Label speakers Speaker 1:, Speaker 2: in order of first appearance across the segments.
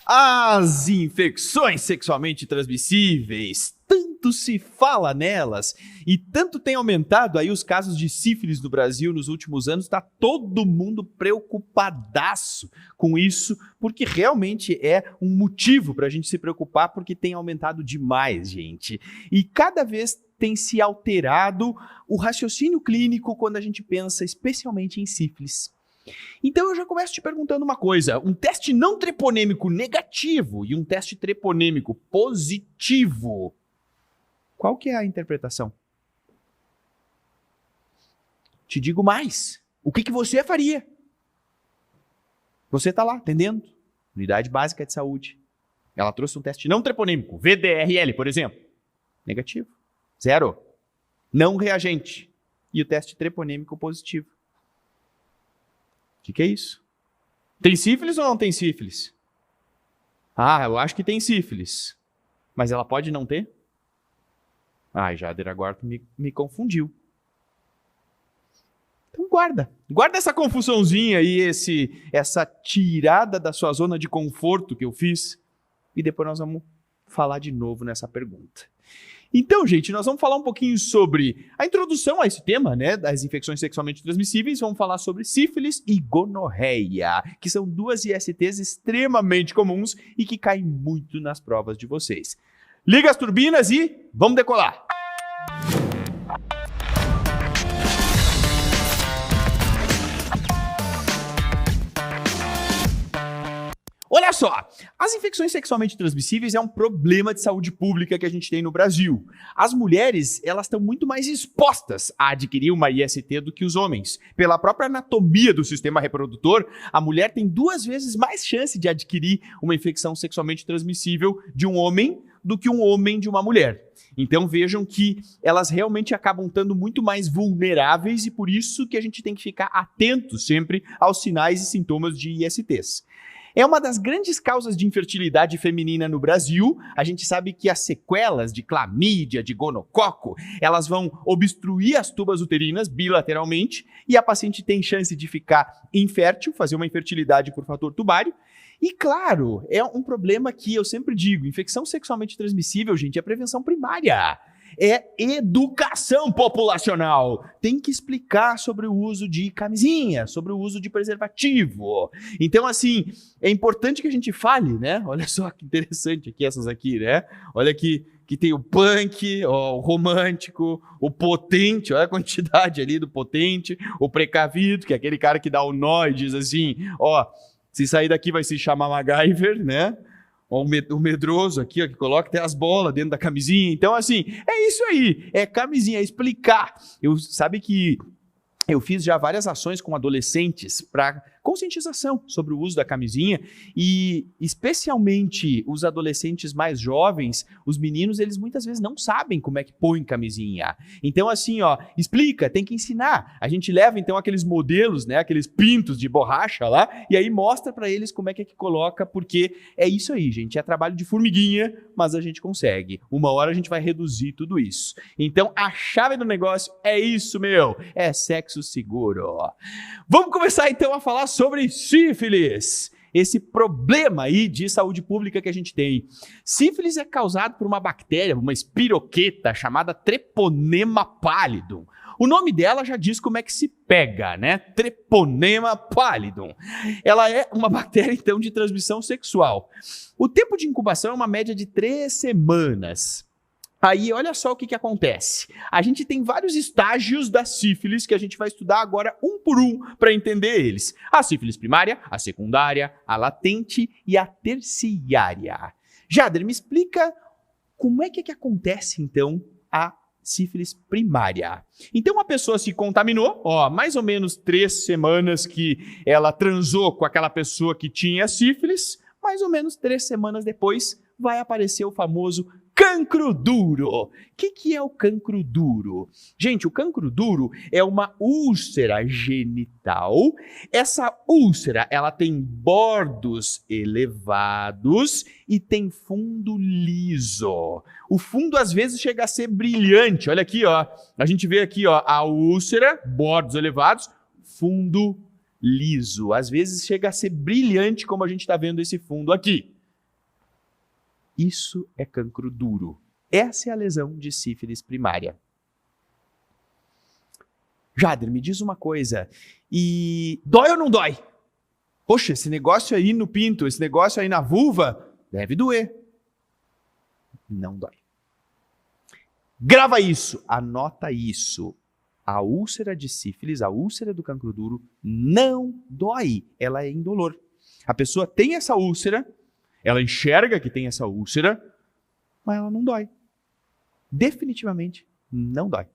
Speaker 1: As infecções sexualmente transmissíveis, tanto se fala nelas e tanto tem aumentado aí os casos de sífilis no Brasil nos últimos anos, está todo mundo preocupadaço com isso, porque realmente é um motivo para a gente se preocupar, porque tem aumentado demais, gente. E cada vez tem se alterado o raciocínio clínico quando a gente pensa especialmente em sífilis. Então eu já começo te perguntando uma coisa: um teste não treponêmico negativo e um teste treponêmico positivo, qual que é a interpretação? Te digo mais, o que você faria? Você está lá atendendo, Unidade Básica de Saúde, ela trouxe um teste não treponêmico, VDRL, por exemplo, negativo, 0, não reagente, e o teste treponêmico positivo. O que é isso? Tem sífilis ou não tem sífilis? Ah, eu acho que tem sífilis. Mas ela pode não ter? Ai, Jader, agora tu me confundiu. Então guarda essa confusãozinha aí, essa tirada da sua zona de conforto que eu fiz, e depois nós vamos falar de novo nessa pergunta. Então, gente, nós vamos falar um pouquinho sobre a introdução a esse tema, né, das infecções sexualmente transmissíveis. Vamos falar sobre sífilis e gonorreia, que são duas ISTs extremamente comuns e que caem muito nas provas de vocês. Liga as turbinas e vamos decolar! Olha só, as infecções sexualmente transmissíveis é um problema de saúde pública que a gente tem no Brasil. As mulheres, elas estão muito mais expostas a adquirir uma IST do que os homens. Pela própria anatomia do sistema reprodutor, a mulher tem 2 vezes mais chance de adquirir uma infecção sexualmente transmissível de um homem do que um homem de uma mulher. Então vejam que elas realmente acabam estando muito mais vulneráveis e por isso que a gente tem que ficar atento sempre aos sinais e sintomas de ISTs. É uma das grandes causas de infertilidade feminina no Brasil. A gente sabe que as sequelas de clamídia, de gonococo, elas vão obstruir as tubas uterinas bilateralmente e a paciente tem chance de ficar infértil, fazer uma infertilidade por fator tubário. E claro, é um problema que eu sempre digo, infecção sexualmente transmissível, gente, é prevenção primária. É educação populacional. Tem que explicar sobre o uso de camisinha, sobre o uso de preservativo. Então, assim, é importante que a gente fale, né? Olha só que interessante aqui essas aqui, né? Olha aqui que tem o punk, ó, o romântico, o potente, olha a quantidade ali do potente, o precavido, que é aquele cara que dá o nó e diz assim, ó, se sair daqui vai se chamar MacGyver, né? O medroso aqui, ó, que coloca até as bolas dentro da camisinha. Então, assim, é isso aí. É camisinha, é explicar. Sabe que eu fiz já várias ações com adolescentes para conscientização sobre o uso da camisinha e especialmente os adolescentes mais jovens, os meninos, eles muitas vezes não sabem como é que põe camisinha. Então assim, ó, explica, tem que ensinar. A gente leva então aqueles modelos, né, aqueles pintos de borracha lá e aí mostra para eles como é que coloca, porque é isso aí, gente, é trabalho de formiguinha, mas a gente consegue. Uma hora a gente vai reduzir tudo isso. Então a chave do negócio é isso, meu, é sexo seguro. Vamos começar então a falar sobre sífilis, esse problema aí de saúde pública que a gente tem. Sífilis é causado por uma bactéria, uma espiroqueta chamada Treponema pallidum. O nome dela já diz como é que se pega, né? Treponema pallidum. Ela é uma bactéria, então, de transmissão sexual. O tempo de incubação é uma média de 3 semanas. Aí, olha só o que acontece. A gente tem vários estágios da sífilis que a gente vai estudar agora um por um para entender eles. A sífilis primária, a secundária, a latente e a terciária. Jader, me explica como é que acontece, então, a sífilis primária. Então, a pessoa se contaminou, ó, mais ou menos 3 semanas que ela transou com aquela pessoa que tinha sífilis, mais ou menos 3 semanas depois vai aparecer o famoso cancro duro. O que é o cancro duro? Gente, o cancro duro é uma úlcera genital. Essa úlcera, ela tem bordos elevados e tem fundo liso. O fundo, às vezes, chega a ser brilhante. Olha aqui, ó. A gente vê aqui, ó, a úlcera, bordos elevados, fundo liso. Às vezes, chega a ser brilhante, como a gente está vendo esse fundo aqui. Isso é cancro duro. Essa é a lesão de sífilis primária. Jader, me diz uma coisa, e dói ou não dói? Poxa, esse negócio aí no pinto, esse negócio aí na vulva, deve doer. Não dói. Grava isso, anota isso. A úlcera de sífilis, a úlcera do cancro duro, não dói, ela é indolor. A pessoa tem essa úlcera, ela enxerga que tem essa úlcera, mas ela não dói. Definitivamente não dói.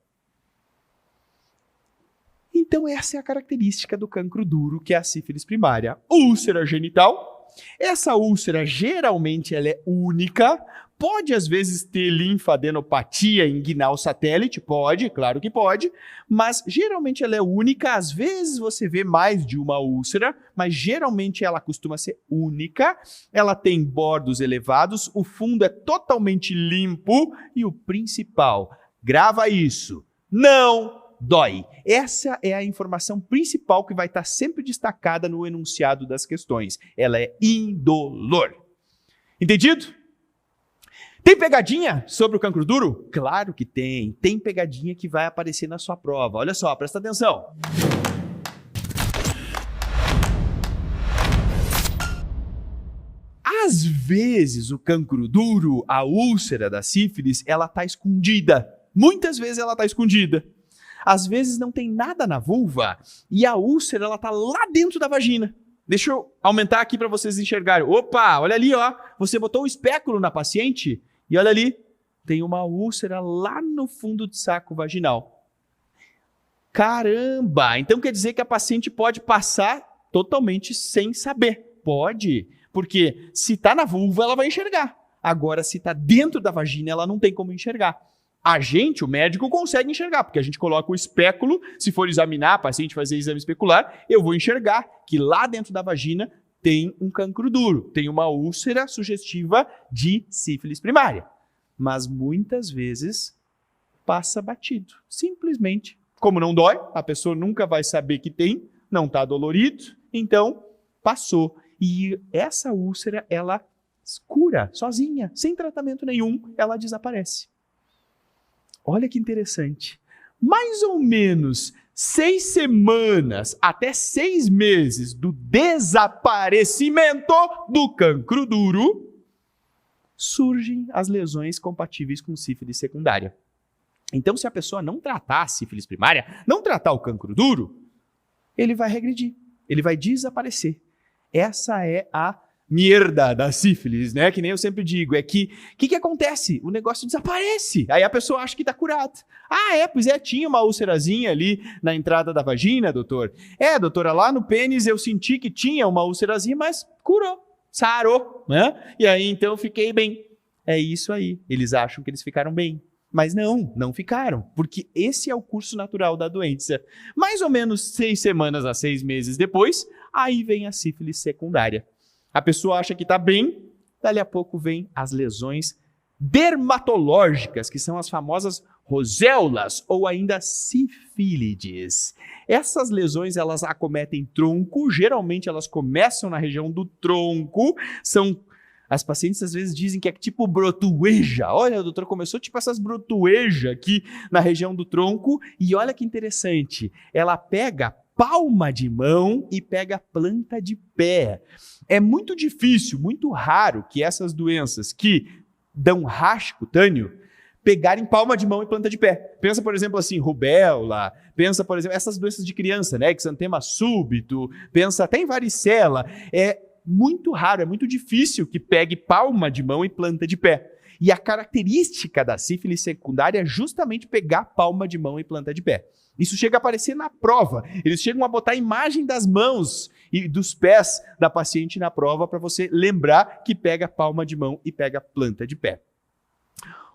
Speaker 1: Então essa é a característica do cancro duro, que é a sífilis primária. Úlcera genital. Essa úlcera geralmente ela é única, pode às vezes ter linfadenopatia inguinal satélite, pode, claro que pode, mas geralmente ela é única, às vezes você vê mais de uma úlcera, mas geralmente ela costuma ser única, ela tem bordos elevados, o fundo é totalmente limpo e o principal, grava isso, não dói. Essa é a informação principal que vai estar sempre destacada no enunciado das questões. Ela é indolor. Entendido? Tem pegadinha sobre o cancro duro? Claro que tem. Tem pegadinha que vai aparecer na sua prova. Olha só, presta atenção. Às vezes o cancro duro, a úlcera da sífilis, ela está escondida. Muitas vezes ela está escondida. Às vezes não tem nada na vulva e a úlcera ela tá lá dentro da vagina. Deixa eu aumentar aqui para vocês enxergarem. Opa, olha ali, ó. Você botou o espéculo na paciente e olha ali, tem uma úlcera lá no fundo do saco vaginal. Caramba! Então quer dizer que a paciente pode passar totalmente sem saber. Pode, porque se tá na vulva ela vai enxergar. Agora se tá dentro da vagina ela não tem como enxergar. A gente, o médico, consegue enxergar, porque a gente coloca o espéculo, se for examinar, a paciente fazer exame especular, eu vou enxergar que lá dentro da vagina tem um cancro duro, tem uma úlcera sugestiva de sífilis primária. Mas muitas vezes passa batido. Simplesmente, como não dói, a pessoa nunca vai saber que tem, não está dolorido, então passou. E essa úlcera, ela cura sozinha, sem tratamento nenhum, ela desaparece. Olha que interessante. Mais ou menos 6 semanas até 6 meses do desaparecimento do cancro duro, surgem as lesões compatíveis com sífilis secundária. Então, se a pessoa não tratar a sífilis primária, não tratar o cancro duro, ele vai regredir, ele vai desaparecer. Essa é a merda da sífilis, né? Que nem eu sempre digo, é que o que acontece? O negócio desaparece. Aí a pessoa acha que tá curada. Ah, pois é, tinha uma úlcerazinha ali na entrada da vagina, doutor. É, doutora, lá no pênis eu senti que tinha uma úlcerazinha, mas curou, sarou, né? E aí então eu fiquei bem. É isso aí. Eles acham que eles ficaram bem. Mas não ficaram, porque esse é o curso natural da doença. Mais ou menos 6 semanas a 6 meses depois, aí vem a sífilis secundária. A pessoa acha que está bem, dali a pouco vem as lesões dermatológicas, que são as famosas roséolas ou ainda sífilides. Essas lesões, elas acometem tronco, geralmente elas começam na região do tronco, as pacientes às vezes dizem que é tipo brotueja. Olha, a doutora começou tipo essas brotueja aqui na região do tronco e olha que interessante, ela pega palma de mão e pega planta de pé. É muito difícil, muito raro que essas doenças que dão rash cutâneo pegarem palma de mão e planta de pé. Pensa, por exemplo, assim, rubéola, pensa, por exemplo, essas doenças de criança, né, exantema súbito, pensa até em varicela. É muito raro, é muito difícil que pegue palma de mão e planta de pé. E a característica da sífilis secundária é justamente pegar palma de mão e planta de pé. Isso chega a aparecer na prova. Eles chegam a botar a imagem das mãos e dos pés da paciente na prova para você lembrar que pega palma de mão e pega planta de pé.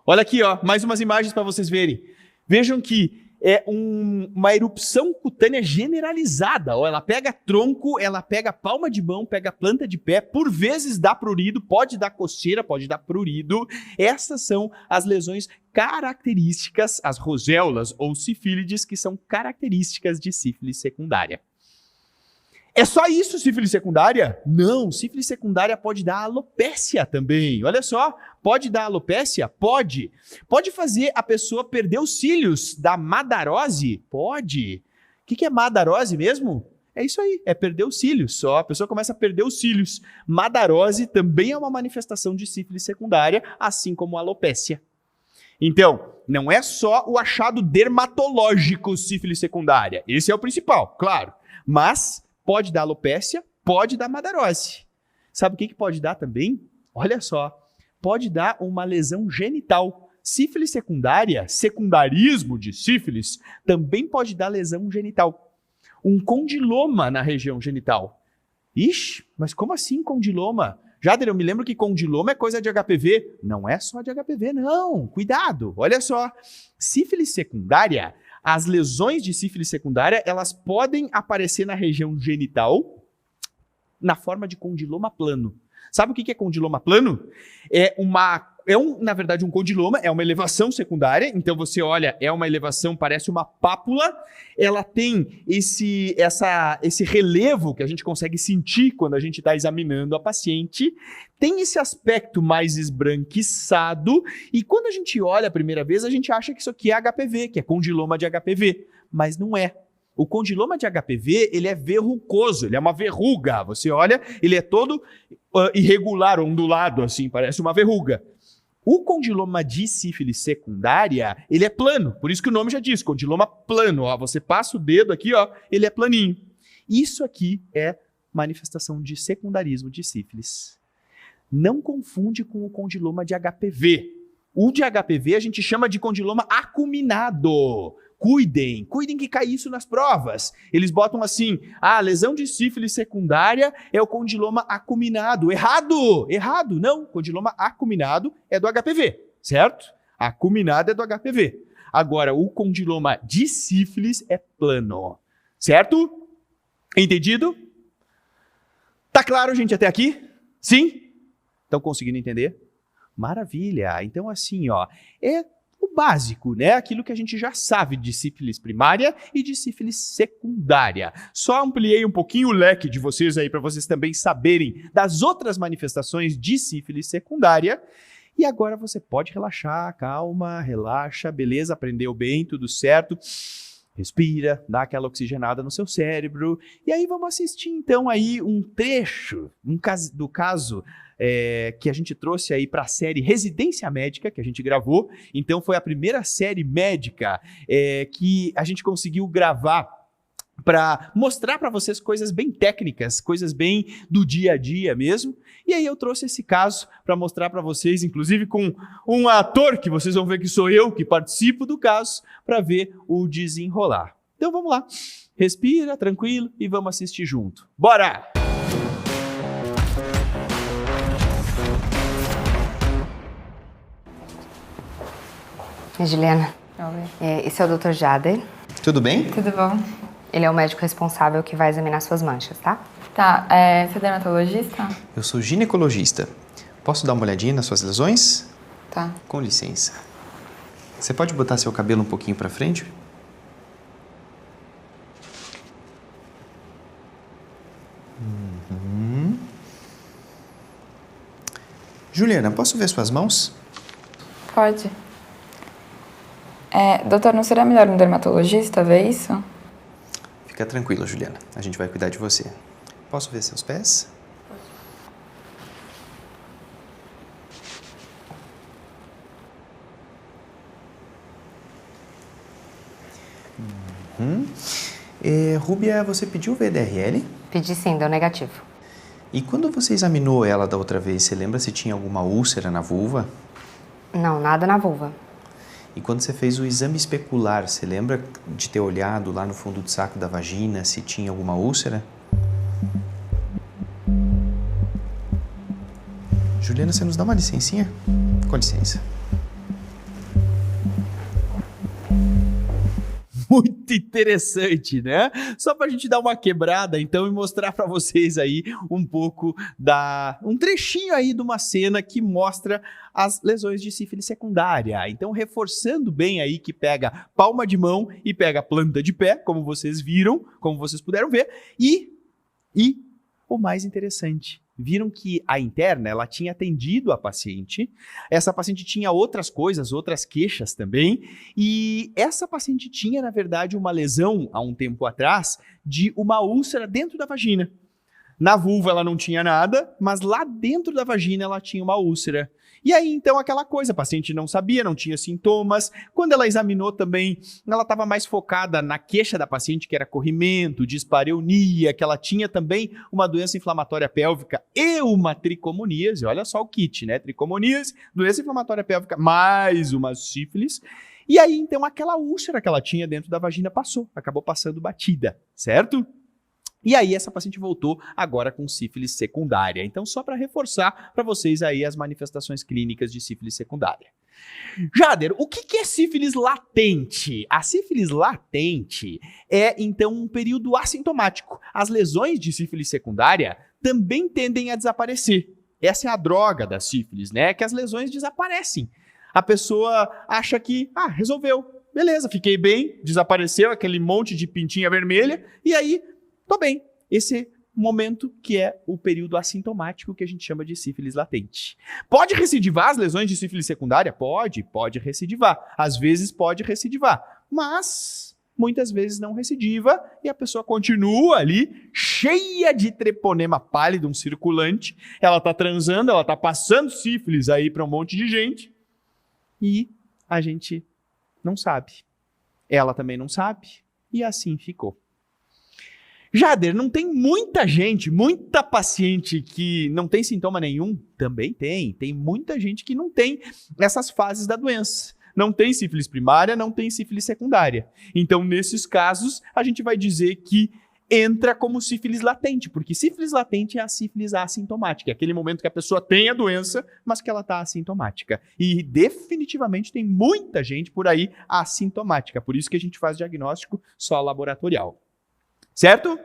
Speaker 1: Olha aqui, ó, mais umas imagens para vocês verem. Vejam que é uma erupção cutânea generalizada. Ó, ela pega tronco, ela pega palma de mão, pega planta de pé, por vezes dá prurido, pode dar coceira, pode dar prurido. Essas são as lesões características, as roséolas ou sífilides, que são características de sífilis secundária. É só isso, sífilis secundária? Não, sífilis secundária pode dar alopécia também. Olha só, pode dar alopécia? Pode. Pode fazer a pessoa perder os cílios da madarose? Pode. O que é madarose mesmo? É isso aí, é perder os cílios. Só a pessoa começa a perder os cílios. Madarose também é uma manifestação de sífilis secundária, assim como a alopécia. Então, não é só o achado dermatológico sífilis secundária. Esse é o principal, claro. Mas pode dar alopécia, pode dar madarose. Sabe o que pode dar também? Olha só, pode dar uma lesão genital. Sífilis secundária, secundarismo de sífilis, também pode dar lesão genital. Um condiloma na região genital. Ixi, mas como assim condiloma? Jader, eu me lembro que condiloma é coisa de HPV. Não é só de HPV, não. Cuidado, olha só. Sífilis secundária, as lesões de sífilis secundária, elas podem aparecer na região genital na forma de condiloma plano. Sabe o que é condiloma plano? Na verdade, um condiloma é uma elevação secundária. Então, você olha, é uma elevação, parece uma pápula. Ela tem esse relevo que a gente consegue sentir quando a gente está examinando a paciente. Tem esse aspecto mais esbranquiçado. E quando a gente olha a primeira vez, a gente acha que isso aqui é HPV, que é condiloma de HPV. Mas não é. O condiloma de HPV, ele é verrucoso, ele é uma verruga. Você olha, ele é todo irregular, ondulado, assim, parece uma verruga. O condiloma de sífilis secundária, ele é plano, por isso que o nome já diz, condiloma plano. Ó, você passa o dedo aqui, ó, ele é planinho. Isso aqui é manifestação de secundarismo de sífilis. Não confunde com o condiloma de HPV. O de HPV a gente chama de condiloma acuminado. Cuidem que cai isso nas provas. Eles botam assim, lesão de sífilis secundária é o condiloma acuminado. Errado, não. Condiloma acuminado é do HPV, certo? Acuminado é do HPV. Agora, o condiloma de sífilis é plano, certo? Entendido? Tá claro, gente, até aqui? Sim? Estão conseguindo entender? Maravilha. Então, assim, ó, é o básico, né? Aquilo que a gente já sabe de sífilis primária e de sífilis secundária. Só ampliei um pouquinho o leque de vocês aí para vocês também saberem das outras manifestações de sífilis secundária. E agora você pode relaxar, calma, relaxa, beleza, aprendeu bem, tudo certo. Respira, dá aquela oxigenada no seu cérebro. E aí vamos assistir então aí um trecho do caso que a gente trouxe aí para a série Residência Médica, que a gente gravou. Então foi a primeira série médica que a gente conseguiu gravar para mostrar para vocês coisas bem técnicas, coisas bem do dia a dia mesmo. E aí eu trouxe esse caso para mostrar para vocês, inclusive com um ator que vocês vão ver que sou eu, que participo do caso, para ver o desenrolar. Então vamos lá, respira, tranquilo, e vamos assistir junto. Bora!
Speaker 2: Juliana, esse é o Dr. Jader.
Speaker 3: Tudo bem?
Speaker 2: Tudo bom? Ele é o médico responsável que vai examinar suas manchas, tá?
Speaker 4: Tá, você é dermatologista?
Speaker 3: Eu sou ginecologista. Posso dar uma olhadinha nas suas lesões?
Speaker 4: Tá.
Speaker 3: Com licença. Você pode botar seu cabelo um pouquinho pra frente? Juliana, posso ver suas mãos?
Speaker 4: Pode. Doutor, não seria melhor um dermatologista ver isso?
Speaker 3: Fica tranquila, Juliana. A gente vai cuidar de você. Posso ver seus pés? Rúbia, você pediu o VDRL?
Speaker 2: Pedi sim, deu negativo.
Speaker 3: E quando você examinou ela da outra vez, você lembra se tinha alguma úlcera na vulva?
Speaker 2: Não, nada na vulva.
Speaker 3: E quando você fez o exame especular, você lembra de ter olhado lá no fundo do saco da vagina se tinha alguma úlcera? Juliana, você nos dá uma licencinha? Com licença.
Speaker 1: Muito interessante, né? Só para a gente dar uma quebrada, então, e mostrar para vocês aí um pouco um trechinho aí de uma cena que mostra as lesões de sífilis secundária. Então, reforçando bem aí que pega palma de mão e pega planta de pé, como vocês viram, como vocês puderam ver, e E o mais interessante, viram que a interna, ela tinha atendido a paciente, essa paciente tinha outras coisas, outras queixas também, e essa paciente tinha, na verdade, uma lesão, há um tempo atrás, de uma úlcera dentro da vagina. Na vulva ela não tinha nada, mas lá dentro da vagina ela tinha uma úlcera. E aí, então, aquela coisa, a paciente não sabia, não tinha sintomas. Quando ela examinou também, ela estava mais focada na queixa da paciente, que era corrimento, dispareunia, que ela tinha também uma doença inflamatória pélvica e uma tricomoníase. Olha só o kit, né? Tricomoníase, doença inflamatória pélvica, mais uma sífilis. E aí, então, aquela úlcera que ela tinha dentro da vagina passou, acabou passando batida, certo? E aí essa paciente voltou agora com sífilis secundária. Então só para reforçar para vocês aí as manifestações clínicas de sífilis secundária. Jader, o que é sífilis latente? A sífilis latente é então um período assintomático. As lesões de sífilis secundária também tendem a desaparecer. Essa é a droga da sífilis, né? Que as lesões desaparecem. A pessoa acha que, resolveu, beleza, fiquei bem, desapareceu aquele monte de pintinha vermelha e aí tô bem. Esse momento que é o período assintomático que a gente chama de sífilis latente. Pode recidivar as lesões de sífilis secundária? Pode recidivar. Às vezes pode recidivar, mas muitas vezes não recidiva e a pessoa continua ali cheia de treponema pálido, um circulante. Ela tá transando, ela tá passando sífilis aí para um monte de gente e a gente não sabe. Ela também não sabe e assim ficou. Jader, não tem muita gente, muita paciente que não tem sintoma nenhum? Também tem. Tem muita gente que não tem essas fases da doença. Não tem sífilis primária, não tem sífilis secundária. Então, nesses casos, a gente vai dizer que entra como sífilis latente, porque sífilis latente é a sífilis assintomática. É aquele momento que a pessoa tem a doença, mas que ela está assintomática. E definitivamente tem muita gente por aí assintomática. Por isso que a gente faz diagnóstico só laboratorial. Certo?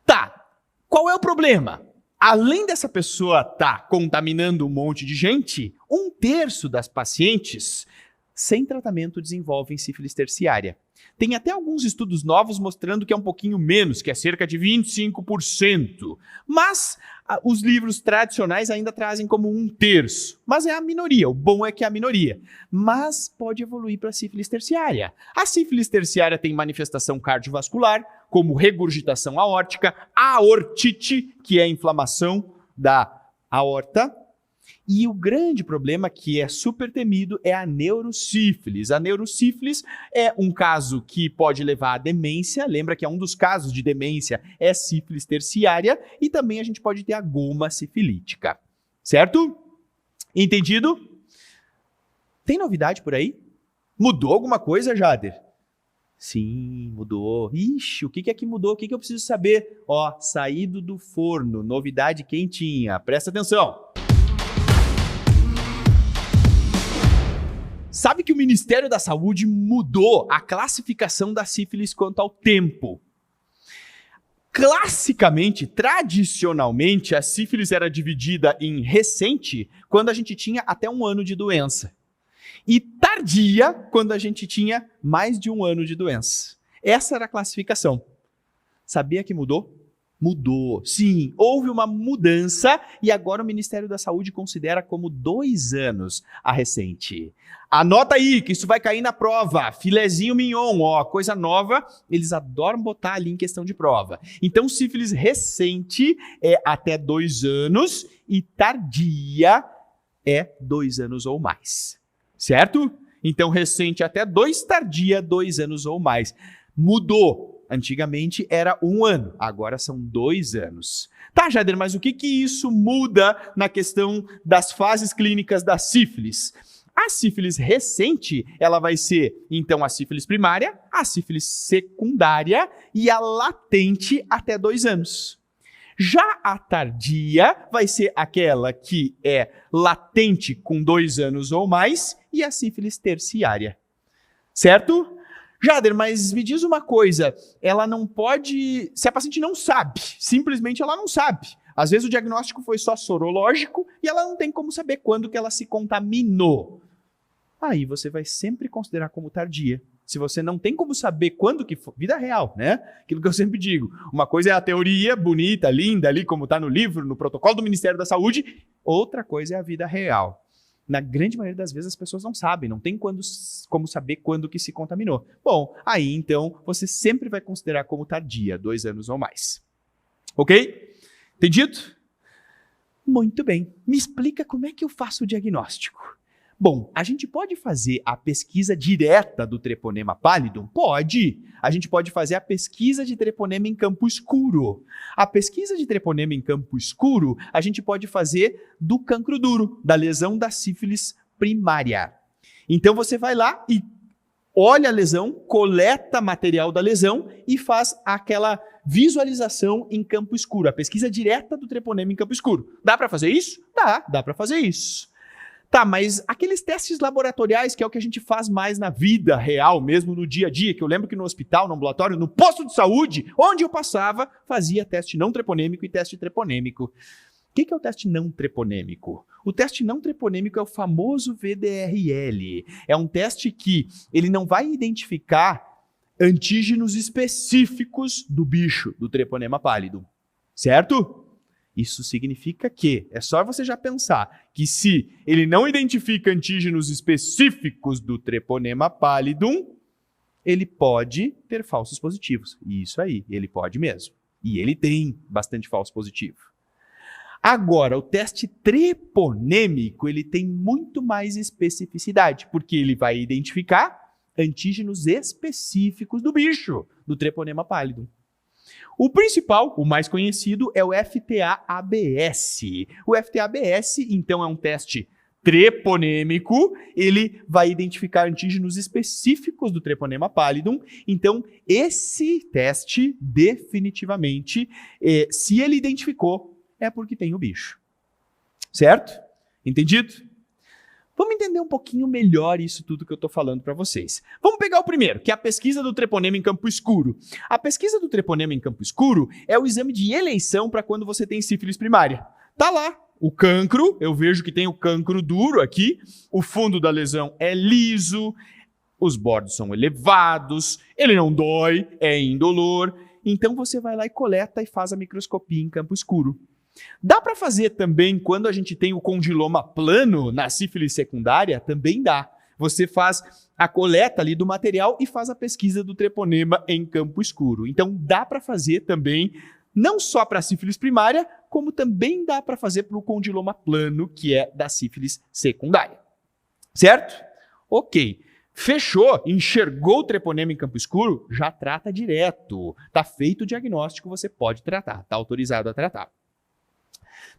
Speaker 1: Tá. Qual é o problema? Além dessa pessoa estar contaminando um monte de gente, 1/3 das pacientes sem tratamento desenvolvem sífilis terciária. Tem até alguns estudos novos mostrando que é um pouquinho menos, que é cerca de 25%. Mas os livros tradicionais ainda trazem como 1/3. Mas é a minoria, o bom é que é a minoria. Mas pode evoluir para sífilis terciária. A sífilis terciária tem manifestação cardiovascular, como regurgitação aórtica, aortite, que é a inflamação da aorta. E o grande problema, que é super temido, é a neurosífilis. A neurosífilis é um caso que pode levar à demência. Lembra que é um dos casos de demência é sífilis terciária. E também a gente pode ter a goma sifilítica. Certo? Entendido? Tem novidade por aí? Mudou alguma coisa, Jader? Sim, mudou. Ixi, o que é que mudou? O que eu preciso saber? Saído do forno, novidade quentinha. Presta atenção. Sabe que o Ministério da Saúde mudou a classificação da sífilis quanto ao tempo. Classicamente, tradicionalmente, a sífilis era dividida em recente, quando a gente tinha até 1 ano de doença. E tardia, quando a gente tinha mais de 1 ano de doença. Essa era a classificação. Sabia que mudou? Mudou. Sim, houve uma mudança e agora o Ministério da Saúde considera como 2 anos a recente. Anota aí que isso vai cair na prova. Filezinho mignon, coisa nova, eles adoram botar ali em questão de prova. Então, sífilis recente é até 2 anos e tardia é 2 anos ou mais. Certo? Então, recente até 2, tardia 2 anos ou mais. Mudou. Antigamente era 1 ano, agora são 2 anos. Tá, Jader, mas o que isso muda na questão das fases clínicas da sífilis? A sífilis recente, ela vai ser, então, a sífilis primária, a sífilis secundária e a latente até 2 anos. Já a tardia vai ser aquela que é latente com 2 anos ou mais e a sífilis terciária. Certo? Jader, mas me diz uma coisa, ela não pode... Se a paciente não sabe, simplesmente ela não sabe. Às vezes o diagnóstico foi só sorológico e ela não tem como saber quando que ela se contaminou. Aí você vai sempre considerar como tardia. Se você não tem como saber quando que for, vida real, né? Aquilo que eu sempre digo. Uma coisa é a teoria bonita, linda, ali como está no livro, no protocolo do Ministério da Saúde. Outra coisa é a vida real. Na grande maioria das vezes as pessoas não sabem, não tem como saber quando que se contaminou. Bom, aí então você sempre vai considerar como tardia, 2 anos ou mais. Ok? Entendido? Muito bem. Me explica como é que eu faço o diagnóstico. Bom, a gente pode fazer a pesquisa direta do treponema pallidum? Pode. A gente pode fazer a pesquisa de treponema em campo escuro. A pesquisa de treponema em campo escuro, a gente pode fazer do cancro duro, da lesão da sífilis primária. Então você vai lá e olha a lesão, coleta material da lesão e faz aquela visualização em campo escuro. A pesquisa direta do treponema em campo escuro. Dá para fazer isso? Dá para fazer isso. Tá, mas aqueles testes laboratoriais, que é o que a gente faz mais na vida real, mesmo no dia a dia, que eu lembro que no hospital, no ambulatório, no posto de saúde, onde eu passava, fazia teste não treponêmico e teste treponêmico. O que é o teste não treponêmico? O teste não treponêmico é o famoso VDRL. É um teste que ele não vai identificar antígenos específicos do bicho, do treponema pallidum, certo? Isso significa que é só você já pensar que se ele não identifica antígenos específicos do treponema pallidum, ele pode ter falsos positivos. Isso aí, ele pode mesmo. E ele tem bastante falso positivo. Agora, o teste treponêmico, ele tem muito mais especificidade, porque ele vai identificar antígenos específicos do bicho, do treponema pallidum. O principal, o mais conhecido, é o FTA-ABS. O FTA-ABS, então, é um teste treponêmico, ele vai identificar antígenos específicos do treponema pallidum. Então, esse teste, definitivamente, se ele identificou, é porque tem o bicho. Certo? Entendido? Vamos entender um pouquinho melhor isso tudo que eu estou falando para vocês. Vamos pegar o primeiro, que é a pesquisa do treponema em campo escuro. A pesquisa do treponema em campo escuro é o exame de eleição para quando você tem sífilis primária. Tá lá, o cancro, eu vejo que tem o cancro duro aqui, o fundo da lesão é liso, os bordos são elevados, ele não dói, é indolor. Então você vai lá e coleta e faz a microscopia em campo escuro. Dá para fazer também quando a gente tem o condiloma plano na sífilis secundária? Também dá. Você faz a coleta ali do material e faz a pesquisa do treponema em campo escuro. Então dá para fazer também, não só para a sífilis primária, como também dá para fazer para o condiloma plano, que é da sífilis secundária. Certo? Ok. Fechou? Enxergou o treponema em campo escuro? Já trata direto. Tá feito o diagnóstico, você pode tratar. Tá autorizado a tratar.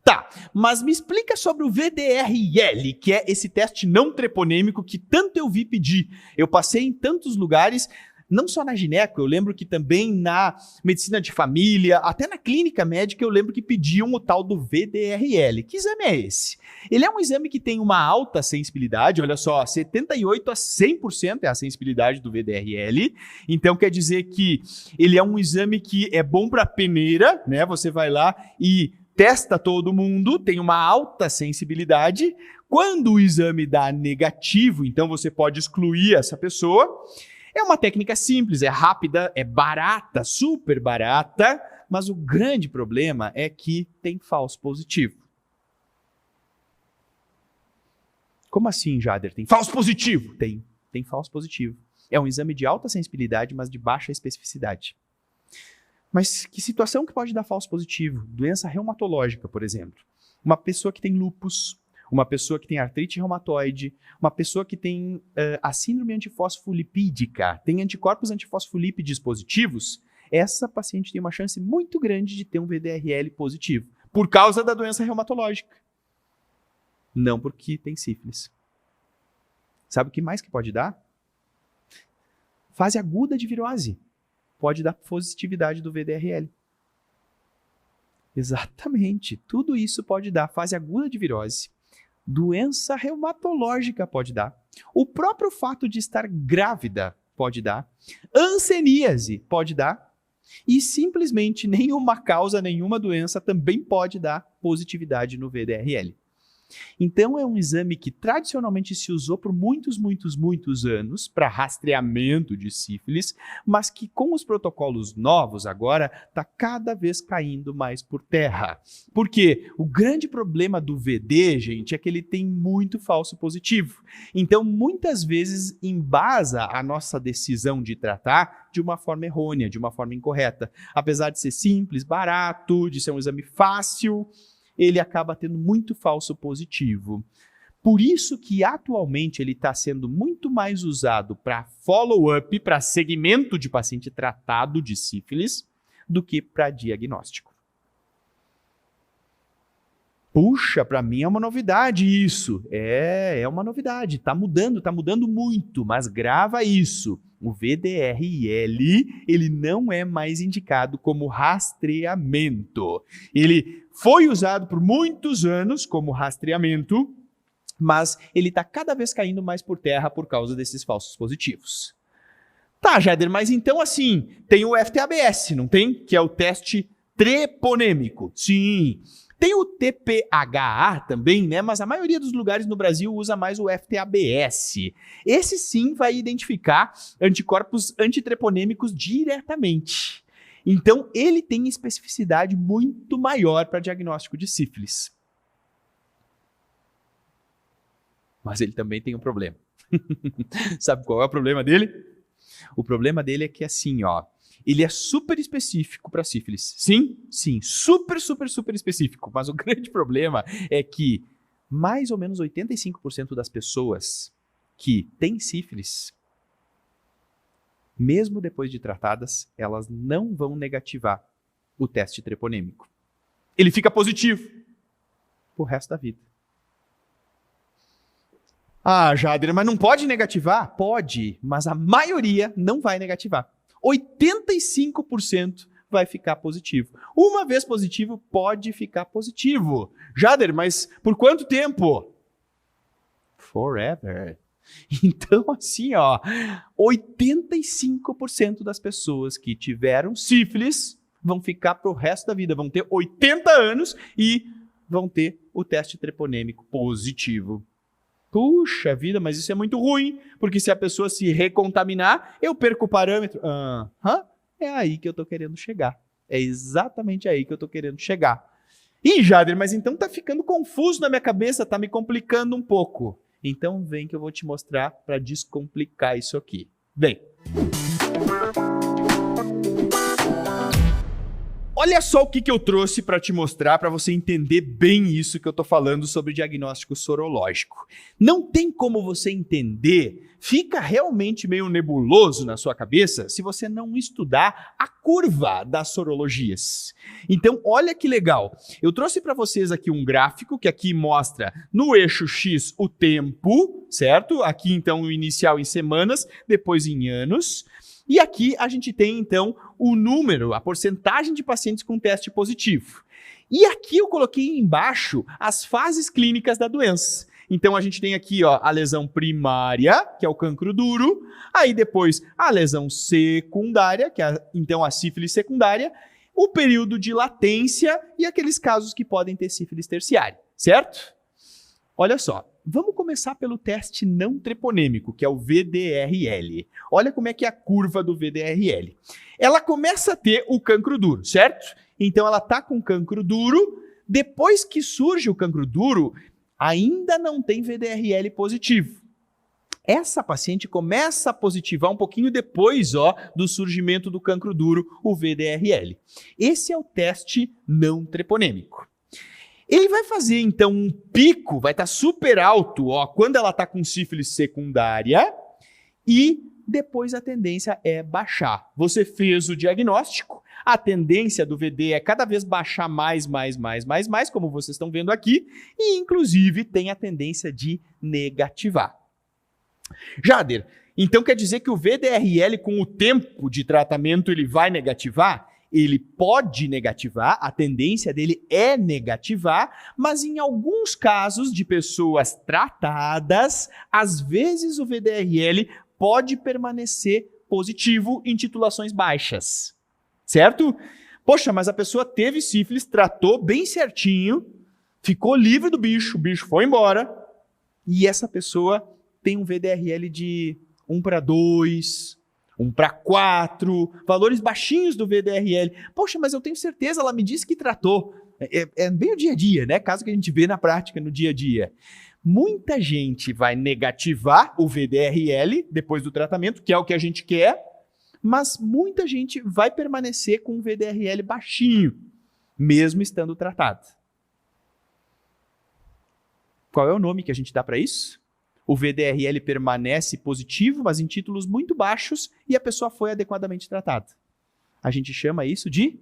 Speaker 1: Tá, mas me explica sobre o VDRL, que é esse teste não treponêmico que tanto eu vi pedir. Eu passei em tantos lugares, não só na gineco, eu lembro que também na medicina de família, até na clínica médica eu lembro que pediam o tal do VDRL. Que exame é esse? Ele é um exame que tem uma alta sensibilidade, olha só, 78% a 100% é a sensibilidade do VDRL. Então quer dizer que ele é um exame que é bom para peneira, né? Você vai lá e testa todo mundo, tem uma alta sensibilidade. Quando o exame dá negativo, então você pode excluir essa pessoa. É uma técnica simples, é rápida, é barata, super barata, mas o grande problema é que tem falso positivo. Como assim, Jader? Tem falso positivo? Tem falso positivo. É um exame de alta sensibilidade, mas de baixa especificidade. Mas que situação que pode dar falso positivo? Doença reumatológica, por exemplo. Uma pessoa que tem lúpus, uma pessoa que tem artrite reumatoide, uma pessoa que tem a síndrome antifosfolipídica, tem anticorpos antifosfolípides positivos, essa paciente tem uma chance muito grande de ter um VDRL positivo, por causa da doença reumatológica. Não porque tem sífilis. Sabe o que mais que pode dar? Fase aguda de virose. Pode dar positividade do VDRL. Exatamente. Tudo isso pode dar fase aguda de virose. Doença reumatológica pode dar. O próprio fato de estar grávida pode dar. Hanseníase pode dar. E simplesmente nenhuma causa, nenhuma doença também pode dar positividade no VDRL. Então, é um exame que tradicionalmente se usou por muitos anos para rastreamento de sífilis, mas que com os protocolos novos agora está cada vez caindo mais por terra. Por quê? O grande problema do VD, gente, é que ele tem muito falso positivo. Então, muitas vezes, embasa a nossa decisão de tratar de uma forma errônea, de uma forma incorreta. Apesar de ser simples, barato, de ser um exame fácil, ele acaba tendo muito falso positivo. Por isso que atualmente ele está sendo muito mais usado para follow-up, para segmento de paciente tratado de sífilis, do que para diagnóstico. Puxa, para mim é uma novidade isso. É uma novidade. Está mudando muito, mas grava isso. O VDRL, ele não é mais indicado como rastreamento. Ele foi usado por muitos anos como rastreamento, mas ele está cada vez caindo mais por terra por causa desses falsos positivos. Tá, Jader, mas então assim, tem o FTABS, não tem? Que é o teste treponêmico. Sim. Tem o TPHA também, né? Mas a maioria dos lugares no Brasil usa mais o FTABS. Esse sim vai identificar anticorpos antitreponêmicos diretamente. Então, ele tem especificidade muito maior para diagnóstico de sífilis. Mas ele também tem um problema. Sabe qual é o problema dele? O problema dele é que assim, ó, ele é super específico para sífilis. Sim, super específico. Mas o grande problema é que mais ou menos 85% das pessoas que têm sífilis, mesmo depois de tratadas, elas não vão negativar o teste treponêmico. Ele fica positivo pro resto da vida. Ah, Jader, mas não pode negativar? Pode, mas a maioria não vai negativar. 85% vai ficar positivo. Uma vez positivo, pode ficar positivo. Jader, mas por quanto tempo? Forever. Então, assim, ó, 85% das pessoas que tiveram sífilis vão ficar pro resto da vida, vão ter 80 anos e vão ter o teste treponêmico positivo. Puxa vida, mas isso é muito ruim, porque se a pessoa se recontaminar, eu perco o parâmetro. É aí que eu tô querendo chegar. É exatamente aí que eu tô querendo chegar. Ih, Jader, mas então tá ficando confuso na minha cabeça, tá me complicando um pouco. Então vem que eu vou te mostrar para descomplicar isso aqui. Vem. Olha só o que eu trouxe para te mostrar, para você entender bem isso que eu estou falando sobre diagnóstico sorológico. Não tem como você entender, fica realmente meio nebuloso na sua cabeça se você não estudar a curva das sorologias. Então, olha que legal. Eu trouxe para vocês aqui um gráfico que aqui mostra no eixo X o tempo, certo? Aqui, então, o inicial em semanas, depois em anos. E aqui a gente tem, então, o número, a porcentagem de pacientes com teste positivo. E aqui eu coloquei embaixo as fases clínicas da doença. Então, a gente tem aqui ó, a lesão primária, que é o cancro duro. Aí depois a lesão secundária, que é então a sífilis secundária. O período de latência e aqueles casos que podem ter sífilis terciária, certo? Olha só. Vamos começar pelo teste não treponêmico, que é o VDRL. Olha como é que é a curva do VDRL. Ela começa a ter o cancro duro, certo? Então ela está com cancro duro. Depois que surge o cancro duro, ainda não tem VDRL positivo. Essa paciente começa a positivar um pouquinho depois do surgimento do cancro duro, o VDRL. Esse é o teste não treponêmico. Ele vai fazer, então, um pico, vai estar super alto, quando ela está com sífilis secundária, e depois a tendência é baixar. Você fez o diagnóstico, a tendência do VD é cada vez baixar mais, como vocês estão vendo aqui, e, inclusive, tem a tendência de negativar. Jader, então quer dizer que o VDRL, com o tempo de tratamento, ele vai negativar? Ele pode negativar, a tendência dele é negativar, mas em alguns casos de pessoas tratadas, às vezes o VDRL pode permanecer positivo em titulações baixas, certo? Poxa, mas a pessoa teve sífilis, tratou bem certinho, ficou livre do bicho, o bicho foi embora, e essa pessoa tem um VDRL de 1:2, 1:4, valores baixinhos do VDRL. Poxa, mas eu tenho certeza, ela me disse que tratou. É bem o dia a dia, né? Caso que a gente vê na prática, no dia a dia. Muita gente vai negativar o VDRL depois do tratamento, que é o que a gente quer, mas muita gente vai permanecer com um VDRL baixinho, mesmo estando tratado. Qual é o nome que a gente dá para isso? O VDRL permanece positivo, mas em títulos muito baixos, e a pessoa foi adequadamente tratada. A gente chama isso de...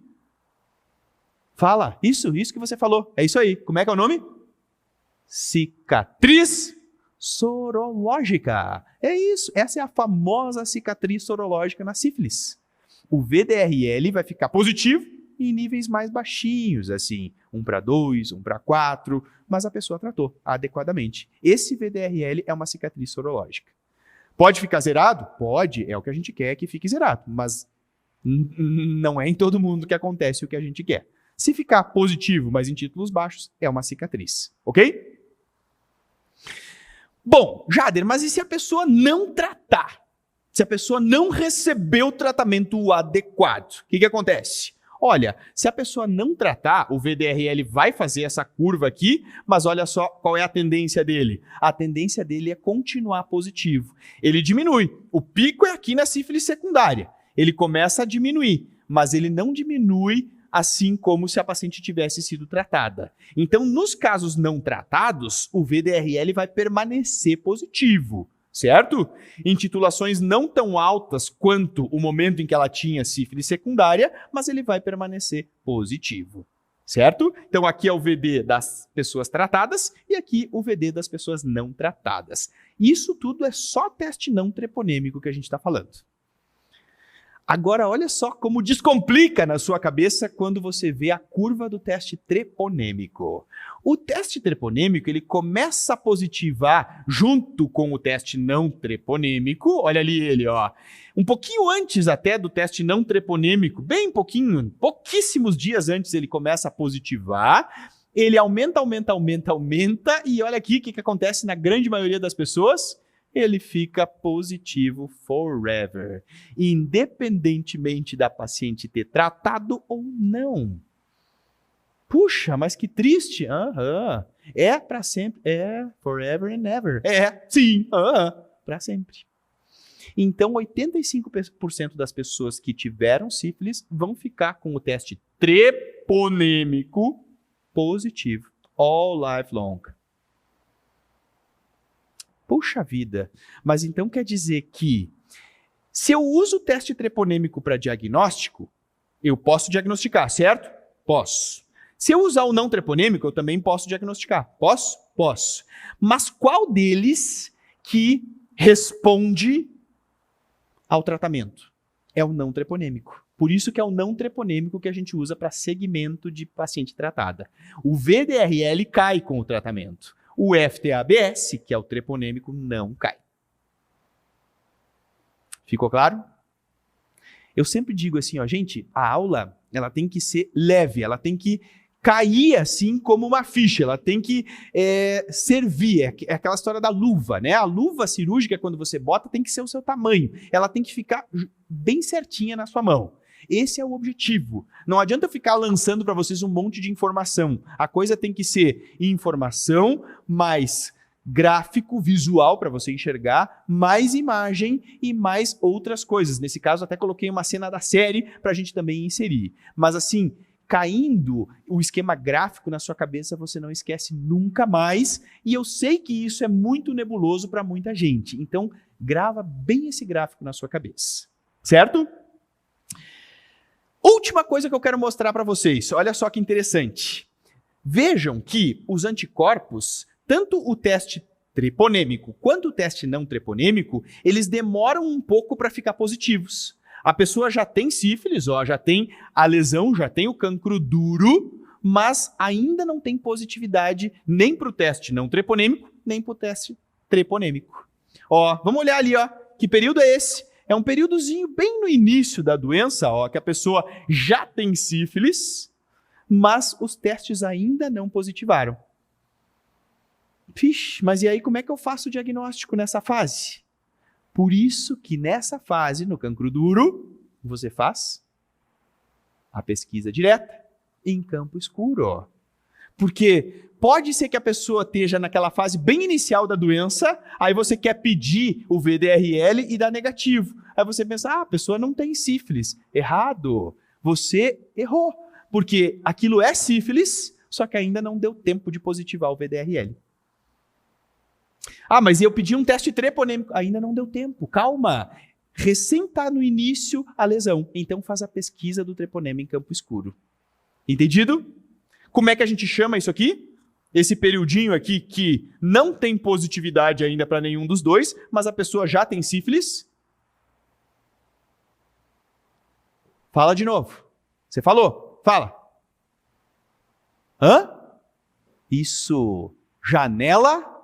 Speaker 1: Fala, isso que você falou. É isso aí. Como é que é o nome? Cicatriz sorológica. É isso. Essa é a famosa cicatriz sorológica na sífilis. O VDRL vai ficar positivo em níveis mais baixinhos, assim, 1:2, 1:4, mas a pessoa tratou adequadamente. Esse VDRL é uma cicatriz sorológica. Pode ficar zerado? Pode, é o que a gente quer que fique zerado, mas não é em todo mundo que acontece o que a gente quer. Se ficar positivo, mas em títulos baixos, é uma cicatriz, ok? Bom, Jader, mas e se a pessoa não tratar? Se a pessoa não receber o tratamento adequado, o que acontece? Olha, se a pessoa não tratar, o VDRL vai fazer essa curva aqui, mas olha só qual é a tendência dele. A tendência dele é continuar positivo. Ele diminui. O pico é aqui na sífilis secundária. Ele começa a diminuir, mas ele não diminui assim como se a paciente tivesse sido tratada. Então, nos casos não tratados, o VDRL vai permanecer positivo, certo? Em titulações não tão altas quanto o momento em que ela tinha sífilis secundária, mas ele vai permanecer positivo, certo? Então, aqui é o VD das pessoas tratadas e aqui o VD das pessoas não tratadas. Isso tudo é só teste não treponêmico que a gente está falando. Agora, olha só como descomplica na sua cabeça quando você vê a curva do teste treponêmico. O teste treponêmico, ele começa a positivar junto com o teste não treponêmico. Olha ali ele, ó. Um pouquinho antes até do teste não treponêmico, bem pouquinho, pouquíssimos dias antes ele começa a positivar. Ele aumenta, e olha aqui o que acontece na grande maioria das pessoas. Ele fica positivo forever, independentemente da paciente ter tratado ou não. Puxa, mas que triste. É para sempre, é forever and ever. É, sim, para sempre. Então, 85% das pessoas que tiveram sífilis vão ficar com o teste treponêmico positivo, all life long. Puxa vida, mas então quer dizer que se eu uso o teste treponêmico para diagnóstico, eu posso diagnosticar, certo? Posso. Se eu usar o não treponêmico, eu também posso diagnosticar. Posso? Posso. Mas qual deles que responde ao tratamento? É o não treponêmico. Por isso que é o não treponêmico que a gente usa para segmento de paciente tratada. O VDRL cai com o tratamento. O FTABS, que é o treponêmico, não cai. Ficou claro? Eu sempre digo assim, ó, gente, a aula ela tem que ser leve, ela tem que cair assim como uma ficha, ela tem que servir, é aquela história da luva, né? A luva cirúrgica, quando você bota, tem que ser o seu tamanho, ela tem que ficar bem certinha na sua mão. Esse é o objetivo. Não adianta eu ficar lançando para vocês um monte de informação. A coisa tem que ser informação, mais gráfico, visual para você enxergar, mais imagem e mais outras coisas. Nesse caso, até coloquei uma cena da série para a gente também inserir. Mas assim, caindo o esquema gráfico na sua cabeça, você não esquece nunca mais. E eu sei que isso é muito nebuloso para muita gente. Então, grava bem esse gráfico na sua cabeça. Certo? Última coisa que eu quero mostrar para vocês, olha só que interessante. Vejam que os anticorpos, tanto o teste treponêmico quanto o teste não treponêmico, eles demoram um pouco para ficar positivos. A pessoa já tem sífilis, já tem a lesão, já tem o cancro duro, mas ainda não tem positividade nem para o teste não treponêmico, nem para o teste treponêmico. Vamos olhar ali, que período é esse? É um períodozinho bem no início da doença, que a pessoa já tem sífilis, mas os testes ainda não positivaram. Vixe, mas e aí como é que eu faço o diagnóstico nessa fase? Por isso que nessa fase, no cancro duro, você faz a pesquisa direta em campo escuro. Porque pode ser que a pessoa esteja naquela fase bem inicial da doença, aí você quer pedir o VDRL e dá negativo. Aí você pensa, a pessoa não tem sífilis. Errado. Você errou. Porque aquilo é sífilis, só que ainda não deu tempo de positivar o VDRL. Mas eu pedi um teste treponêmico. Ainda não deu tempo. Calma. Recém está no início a lesão. Então faz a pesquisa do treponema em campo escuro. Entendido? Como é que a gente chama isso aqui? Esse periodinho aqui que não tem positividade ainda para nenhum dos dois, mas a pessoa já tem sífilis? Fala de novo. Você falou? Fala. Isso. Janela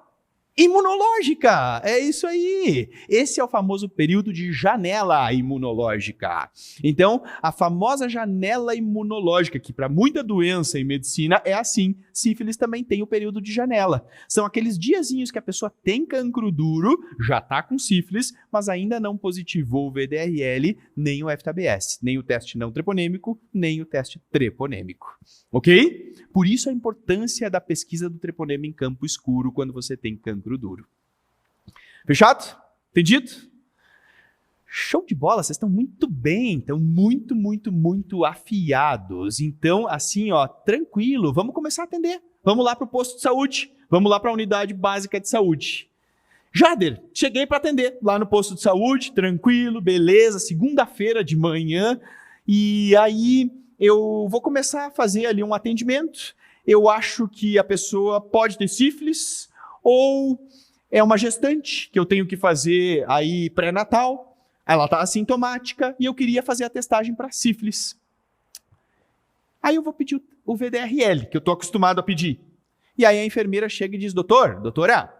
Speaker 1: imunológica, é isso aí. Esse é o famoso período de janela imunológica. Então, a famosa janela imunológica, que para muita doença em medicina é assim. Sífilis também tem o período de janela. São aqueles diazinhos que a pessoa tem cancro duro, já está com sífilis, mas ainda não positivou o VDRL, nem o FTBS, nem o teste não treponêmico, nem o teste treponêmico. Ok? Por isso a importância da pesquisa do treponema em campo escuro quando você tem cancro duro. Fechado? Entendido? Show de bola, vocês estão muito bem, estão muito afiados. Então, assim, tranquilo, vamos começar a atender. Vamos lá para o posto de saúde, vamos lá para a unidade básica de saúde. Jader, cheguei para atender lá no posto de saúde, tranquilo, beleza, segunda-feira de manhã, e aí eu vou começar a fazer ali um atendimento. Eu acho que a pessoa pode ter sífilis, ou é uma gestante que eu tenho que fazer aí pré-natal, ela está assintomática e eu queria fazer a testagem para sífilis. Aí eu vou pedir o VDRL, que eu estou acostumado a pedir. E aí a enfermeira chega e diz, doutora,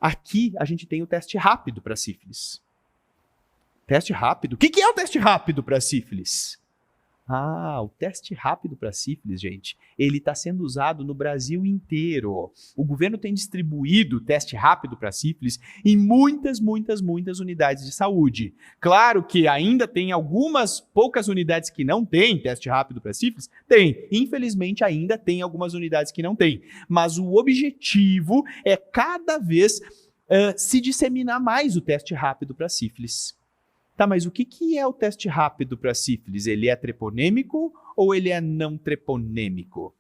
Speaker 1: aqui a gente tem o teste rápido para sífilis. Teste rápido? O que é o teste rápido para sífilis? O teste rápido para sífilis, gente, ele está sendo usado no Brasil inteiro. O governo tem distribuído o teste rápido para sífilis em muitas unidades de saúde. Claro que ainda tem algumas poucas unidades que não têm teste rápido para sífilis. Tem. Infelizmente, ainda tem algumas unidades que não têm. Mas o objetivo é cada vez se disseminar mais o teste rápido para sífilis. Tá, mas o que é o teste rápido para sífilis? Ele é treponêmico ou ele é não treponêmico?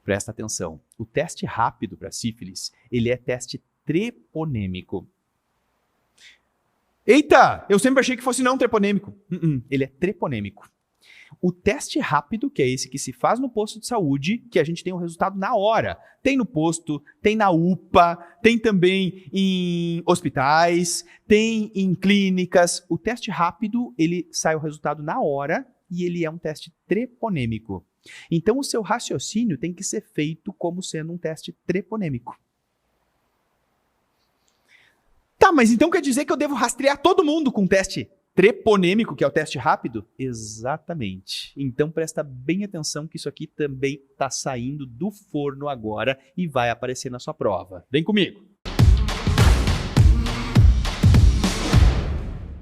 Speaker 1: Presta atenção. O teste rápido para sífilis, ele é teste treponêmico. Eita, eu sempre achei que fosse não treponêmico. Ele é treponêmico. O teste rápido, que é esse que se faz no posto de saúde, que a gente tem o resultado na hora. Tem no posto, tem na UPA, tem também em hospitais, tem em clínicas. O teste rápido, ele sai o resultado na hora e ele é um teste treponêmico. Então, o seu raciocínio tem que ser feito como sendo um teste treponêmico. Tá, mas então quer dizer que eu devo rastrear todo mundo com teste treponêmico, que é o teste rápido? Exatamente. Então presta bem atenção que isso aqui também está saindo do forno agora e vai aparecer na sua prova. Vem comigo.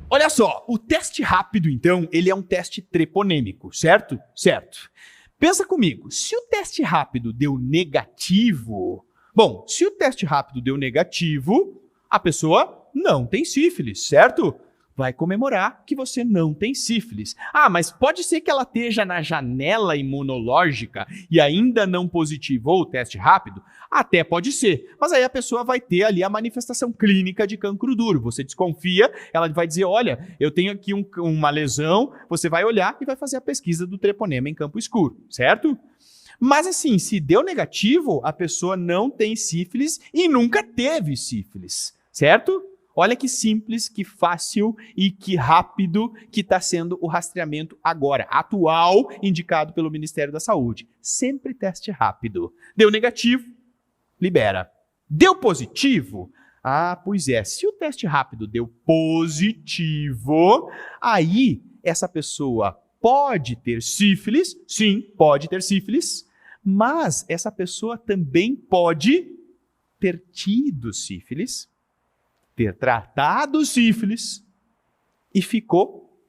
Speaker 1: Olha só, o teste rápido, então, ele é um teste treponêmico, certo? Certo. Pensa comigo, se o teste rápido deu negativo... Bom, se o teste rápido deu negativo, a pessoa não tem sífilis, certo? Vai comemorar que você não tem sífilis. Mas pode ser que ela esteja na janela imunológica e ainda não positivou o teste rápido? Até pode ser, mas aí a pessoa vai ter ali a manifestação clínica de cancro duro. Você desconfia, ela vai dizer, olha, eu tenho aqui uma lesão, você vai olhar e vai fazer a pesquisa do treponema em campo escuro, certo? Mas assim, se deu negativo, a pessoa não tem sífilis e nunca teve sífilis, certo? Olha que simples, que fácil e que rápido que está sendo o rastreamento agora, atual, indicado pelo Ministério da Saúde. Sempre teste rápido. Deu negativo, libera. Deu positivo? Pois é. Se o teste rápido deu positivo, aí essa pessoa pode ter sífilis, sim, pode ter sífilis, Mas essa pessoa também pode ter tido sífilis, ter tratado sífilis e ficou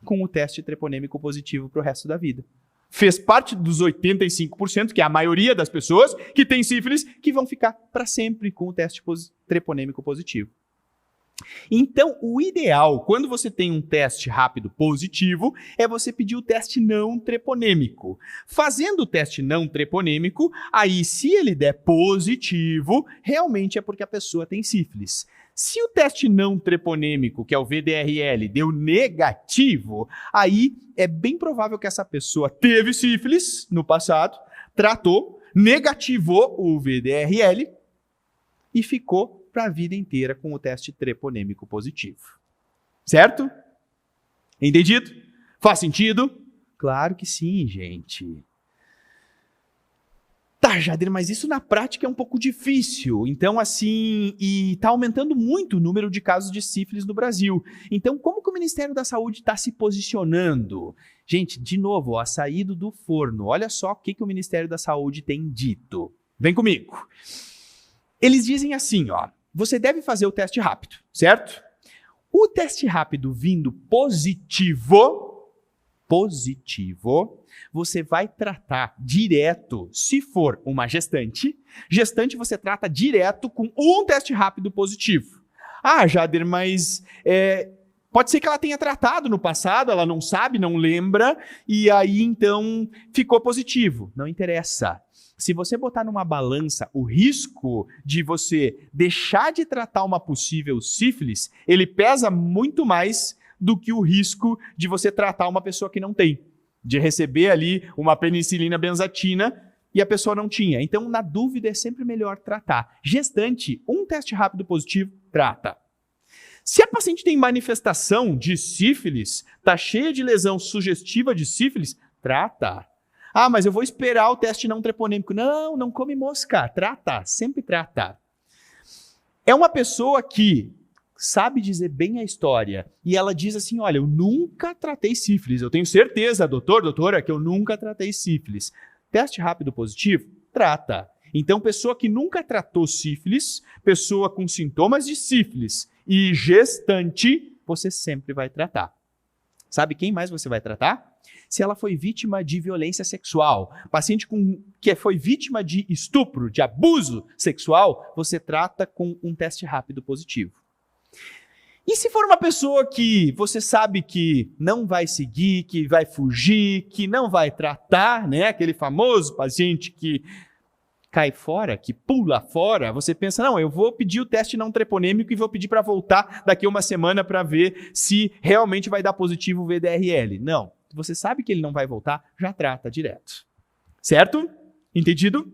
Speaker 1: com o teste treponêmico positivo para o resto da vida. Fez parte dos 85%, que é a maioria das pessoas que têm sífilis, que vão ficar para sempre com o teste treponêmico positivo. Então, o ideal, quando você tem um teste rápido positivo, é você pedir o teste não treponêmico. Fazendo o teste não treponêmico, aí se ele der positivo, realmente é porque a pessoa tem sífilis. Se o teste não treponêmico, que é o VDRL, deu negativo, aí é bem provável que essa pessoa teve sífilis no passado, tratou, negativou o VDRL e ficou para a vida inteira com o teste treponêmico positivo. Certo? Entendido? Faz sentido? Claro que sim, gente. Tá, Jader, mas isso na prática é um pouco difícil. Então, assim, e tá aumentando muito o número de casos de sífilis no Brasil. Então, como que o Ministério da Saúde está se posicionando? Gente, de novo, ó, saído do forno. Olha só o que o Ministério da Saúde tem dito. Vem comigo. Eles dizem assim, ó. Você deve fazer o teste rápido, certo? O teste rápido vindo positivo, você vai tratar direto, se for uma gestante você trata direto com um teste rápido positivo. Ah, Jader, mas pode ser que ela tenha tratado no passado, ela não sabe, não lembra, e aí então ficou positivo. Não interessa. Se você botar numa balança o risco de você deixar de tratar uma possível sífilis, ele pesa muito mais do que o risco de você tratar uma pessoa que não tem. De receber ali uma penicilina benzatina e a pessoa não tinha. Então, na dúvida, é sempre melhor tratar. Gestante, um teste rápido positivo, trata. Se a paciente tem manifestação de sífilis, está cheia de lesão sugestiva de sífilis, trata. Ah, mas eu vou esperar o teste não treponêmico. Não, não come mosca. Trata, sempre trata. É uma pessoa que sabe dizer bem a história e ela diz assim, olha, eu nunca tratei sífilis. Eu tenho certeza, doutora, que eu nunca tratei sífilis. Teste rápido positivo? Trata. Então, pessoa que nunca tratou sífilis, pessoa com sintomas de sífilis e gestante, você sempre vai tratar. Sabe quem mais você vai tratar? Se ela foi vítima de violência sexual, paciente que foi vítima de estupro, de abuso sexual, você trata com um teste rápido positivo. E se for uma pessoa que você sabe que não vai seguir, que vai fugir, que não vai tratar, né? Aquele famoso paciente que cai fora, que pula fora, você pensa, não, eu vou pedir o teste não treponêmico e vou pedir para voltar daqui a uma semana para ver se realmente vai dar positivo o VDRL. Não. Você sabe que ele não vai voltar, já trata direto. Certo? Entendido?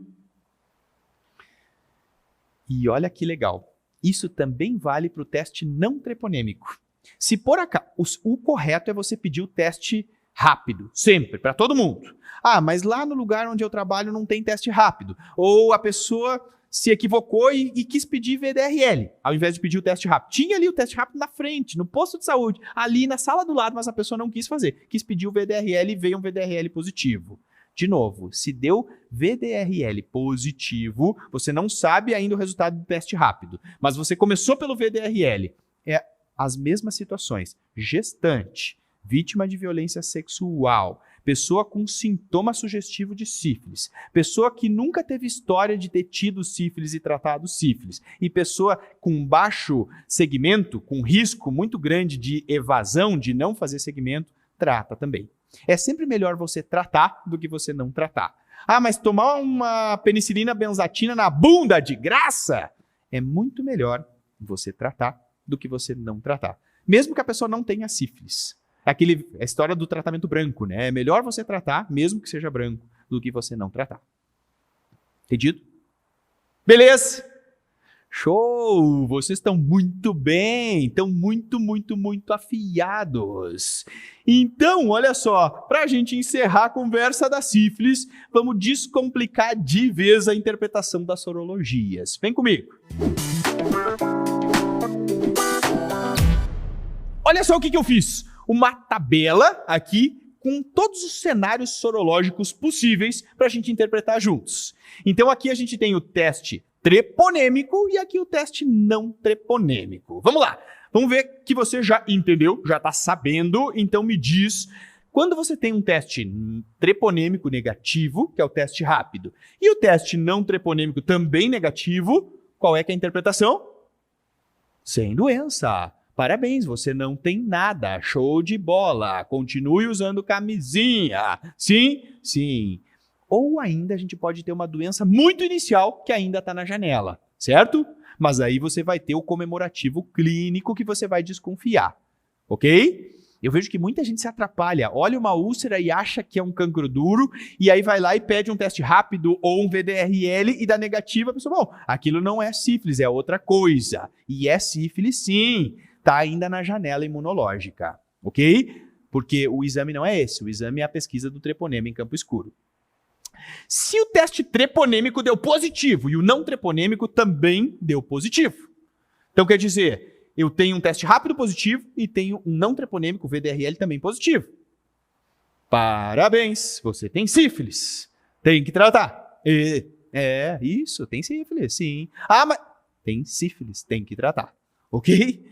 Speaker 1: E olha que legal. Isso também vale para o teste não treponêmico. Se por acaso, o correto é você pedir o teste rápido, sempre, para todo mundo. Ah, mas lá no lugar onde eu trabalho não tem teste rápido. Ou a pessoa se equivocou e quis pedir VDRL, ao invés de pedir o teste rápido. Tinha ali o teste rápido na frente, no posto de saúde, ali na sala do lado, mas a pessoa não quis fazer. Quis pedir o VDRL e veio um VDRL positivo. De novo, se deu VDRL positivo, você não sabe ainda o resultado do teste rápido, mas você começou pelo VDRL. É as mesmas situações. Gestante, vítima de violência sexual, pessoa com sintoma sugestivo de sífilis, pessoa que nunca teve história de ter tido sífilis e tratado sífilis, e pessoa com baixo segmento, com risco muito grande de evasão, de não fazer segmento, trata também. É sempre melhor você tratar do que você não tratar. Ah, mas tomar uma penicilina benzatina na bunda de graça é muito melhor você tratar do que você não tratar. Mesmo que a pessoa não tenha sífilis. É a história do tratamento branco, né? É melhor você tratar, mesmo que seja branco, do que você não tratar. Entendido? Beleza! Show! Vocês estão muito bem, estão muito afiados. Então, olha só, para a gente encerrar a conversa da sífilis, vamos descomplicar de vez a interpretação das sorologias. Vem comigo! Olha só o que eu fiz. Uma tabela aqui com todos os cenários sorológicos possíveis para a gente interpretar juntos. Então aqui a gente tem o teste treponêmico e aqui o teste não treponêmico. Vamos lá, vamos ver que você já entendeu, já está sabendo, então me diz, quando você tem um teste treponêmico negativo, que é o teste rápido, e o teste não treponêmico também negativo, qual é que é a interpretação? Sem doença. Parabéns, você não tem nada. Show de bola. Continue usando camisinha. Sim? Sim. Ou ainda a gente pode ter uma doença muito inicial que ainda está na janela, certo? Mas aí você vai ter o comemorativo clínico que você vai desconfiar, ok? Eu vejo que muita gente se atrapalha, olha uma úlcera e acha que é um cancro duro, e aí vai lá e pede um teste rápido ou um VDRL e dá negativa. A pessoa, bom, aquilo não é sífilis, é outra coisa. E é sífilis sim, está ainda na janela imunológica, ok? Porque o exame não é esse, o exame é a pesquisa do treponema em campo escuro. Se o teste treponêmico deu positivo e o não treponêmico também deu positivo. Então quer dizer, eu tenho um teste rápido positivo e tenho um não treponêmico, VDRL, também positivo. Parabéns, você tem sífilis. Tem que tratar. Isso, tem sífilis, sim. Ah, mas tem sífilis, tem que tratar. Ok?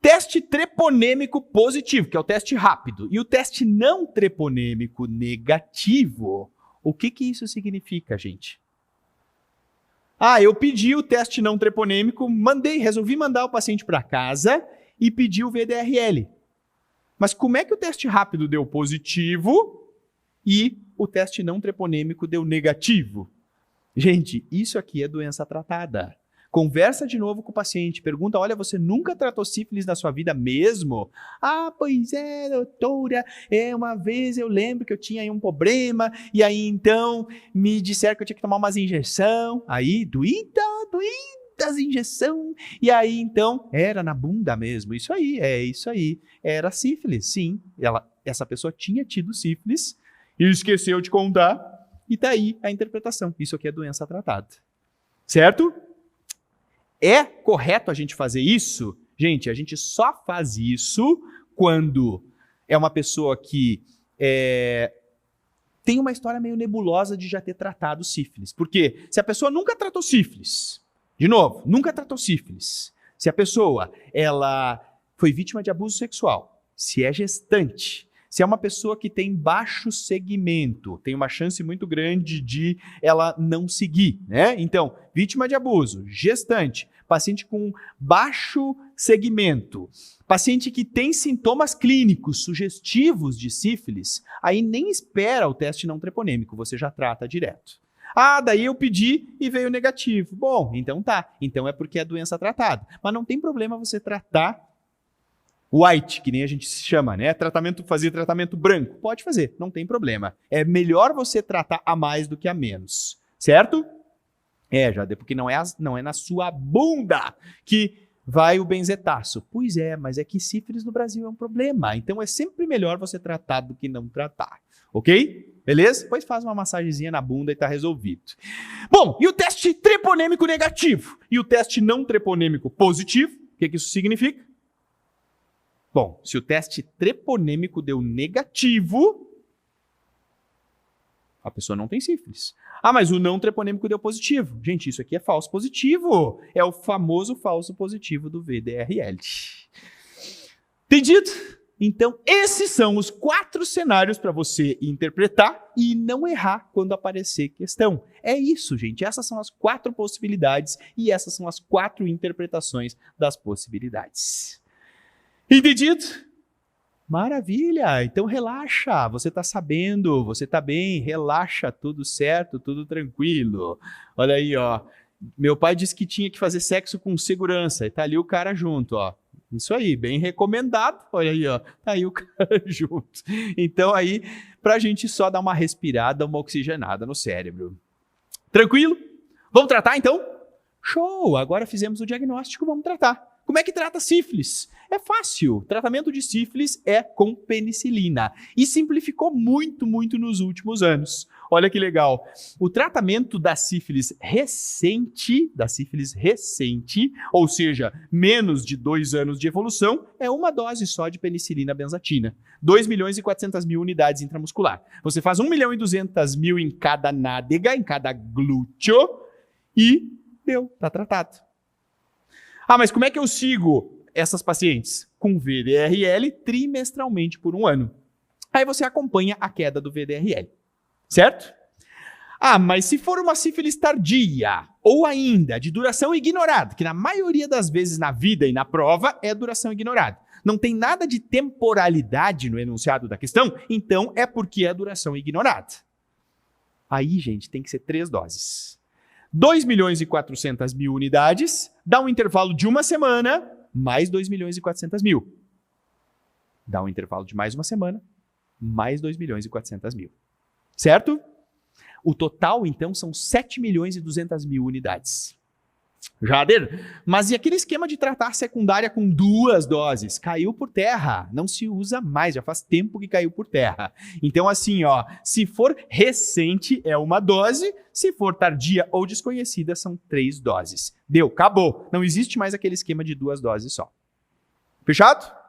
Speaker 1: Teste treponêmico positivo, que é o teste rápido. E o teste não treponêmico negativo. O que isso significa, gente? Eu pedi o teste não treponêmico, resolvi mandar o paciente para casa e pedi o VDRL. Mas como é que o teste rápido deu positivo e o teste não treponêmico deu negativo? Gente, isso aqui é doença tratada. Conversa de novo com o paciente, pergunta, olha, você nunca tratou sífilis na sua vida mesmo? Pois é, doutora, uma vez eu lembro que eu tinha aí um problema, e aí então me disseram que eu tinha que tomar umas injeção, aí doídas injeção, e aí então era na bunda mesmo, isso aí, era sífilis, sim, essa pessoa tinha tido sífilis, e esqueceu de contar, e tá aí a interpretação, isso aqui é doença tratada, certo? É correto a gente fazer isso? Gente, a gente só faz isso quando é uma pessoa que tem uma história meio nebulosa de já ter tratado sífilis. Porque se a pessoa nunca tratou sífilis, de novo, nunca tratou sífilis, se a pessoa ela foi vítima de abuso sexual, se é gestante, se é uma pessoa que tem baixo segmento, tem uma chance muito grande de ela não seguir, né? Então, vítima de abuso, gestante, paciente com baixo segmento, paciente que tem sintomas clínicos sugestivos de sífilis, aí nem espera o teste não treponêmico, você já trata direto. Daí eu pedi e veio negativo. Bom, então tá. Então é porque é doença tratada. Mas não tem problema você tratar white, que nem a gente chama, né? Fazer tratamento branco. Pode fazer, não tem problema. É melhor você tratar a mais do que a menos. Certo? Jade, porque não é na sua bunda que vai o benzetaço. Pois é, mas é que sífilis no Brasil é um problema. Então é sempre melhor você tratar do que não tratar. Ok? Beleza? Depois faz uma massagenzinha na bunda e tá resolvido. Bom, e o teste treponêmico negativo? E o teste não treponêmico positivo? O que isso significa? Bom, se o teste treponêmico deu negativo, a pessoa não tem sífilis. Mas o não treponêmico deu positivo. Gente, isso aqui é falso positivo. É o famoso falso positivo do VDRL. Entendido? Então, esses são os 4 cenários para você interpretar e não errar quando aparecer questão. É isso, gente. Essas são as 4 possibilidades e essas são as 4 interpretações das possibilidades. Entendido? Maravilha! Então relaxa, você está sabendo, você está bem, relaxa, tudo certo, tudo tranquilo. Olha aí, ó. Meu pai disse que tinha que fazer sexo com segurança e tá ali o cara junto, ó. Isso aí, bem recomendado. Olha aí, ó. Tá aí o cara junto. Então aí, pra gente só dar uma respirada, uma oxigenada no cérebro. Tranquilo? Vamos tratar então? Show! Agora fizemos o diagnóstico, vamos tratar. Como é que trata sífilis? É fácil. O tratamento de sífilis é com penicilina. E simplificou muito, muito nos últimos anos. Olha que legal. O tratamento da sífilis recente, ou seja, menos de 2 anos de evolução, é uma dose só de penicilina benzatina. 2.400.000 unidades intramuscular. Você faz 1.200.000 em cada nádega, em cada glúteo, e deu, tá tratado. Ah, mas como é que eu sigo essas pacientes? Com VDRL trimestralmente por 1 ano. Aí você acompanha a queda do VDRL, certo? Ah, mas se for uma sífilis tardia, ou ainda de duração ignorada, que na maioria das vezes na vida e na prova é duração ignorada, não tem nada de temporalidade no enunciado da questão, então é porque é duração ignorada. Aí, gente, tem que ser 3 doses. 2.400.000 unidades, dá um intervalo de 1 semana, mais 2.400.000. Dá um intervalo de mais 1 semana, mais 2.400.000. Certo? O total, então, são 7.200.000 unidades. Jader, mas e aquele esquema de tratar secundária com 2 doses? Caiu por terra, não se usa mais, já faz tempo que caiu por terra. Então assim, ó, se for recente é 1 dose, se for tardia ou desconhecida são 3 doses. Deu, acabou. Não existe mais aquele esquema de 2 doses só. Fechado?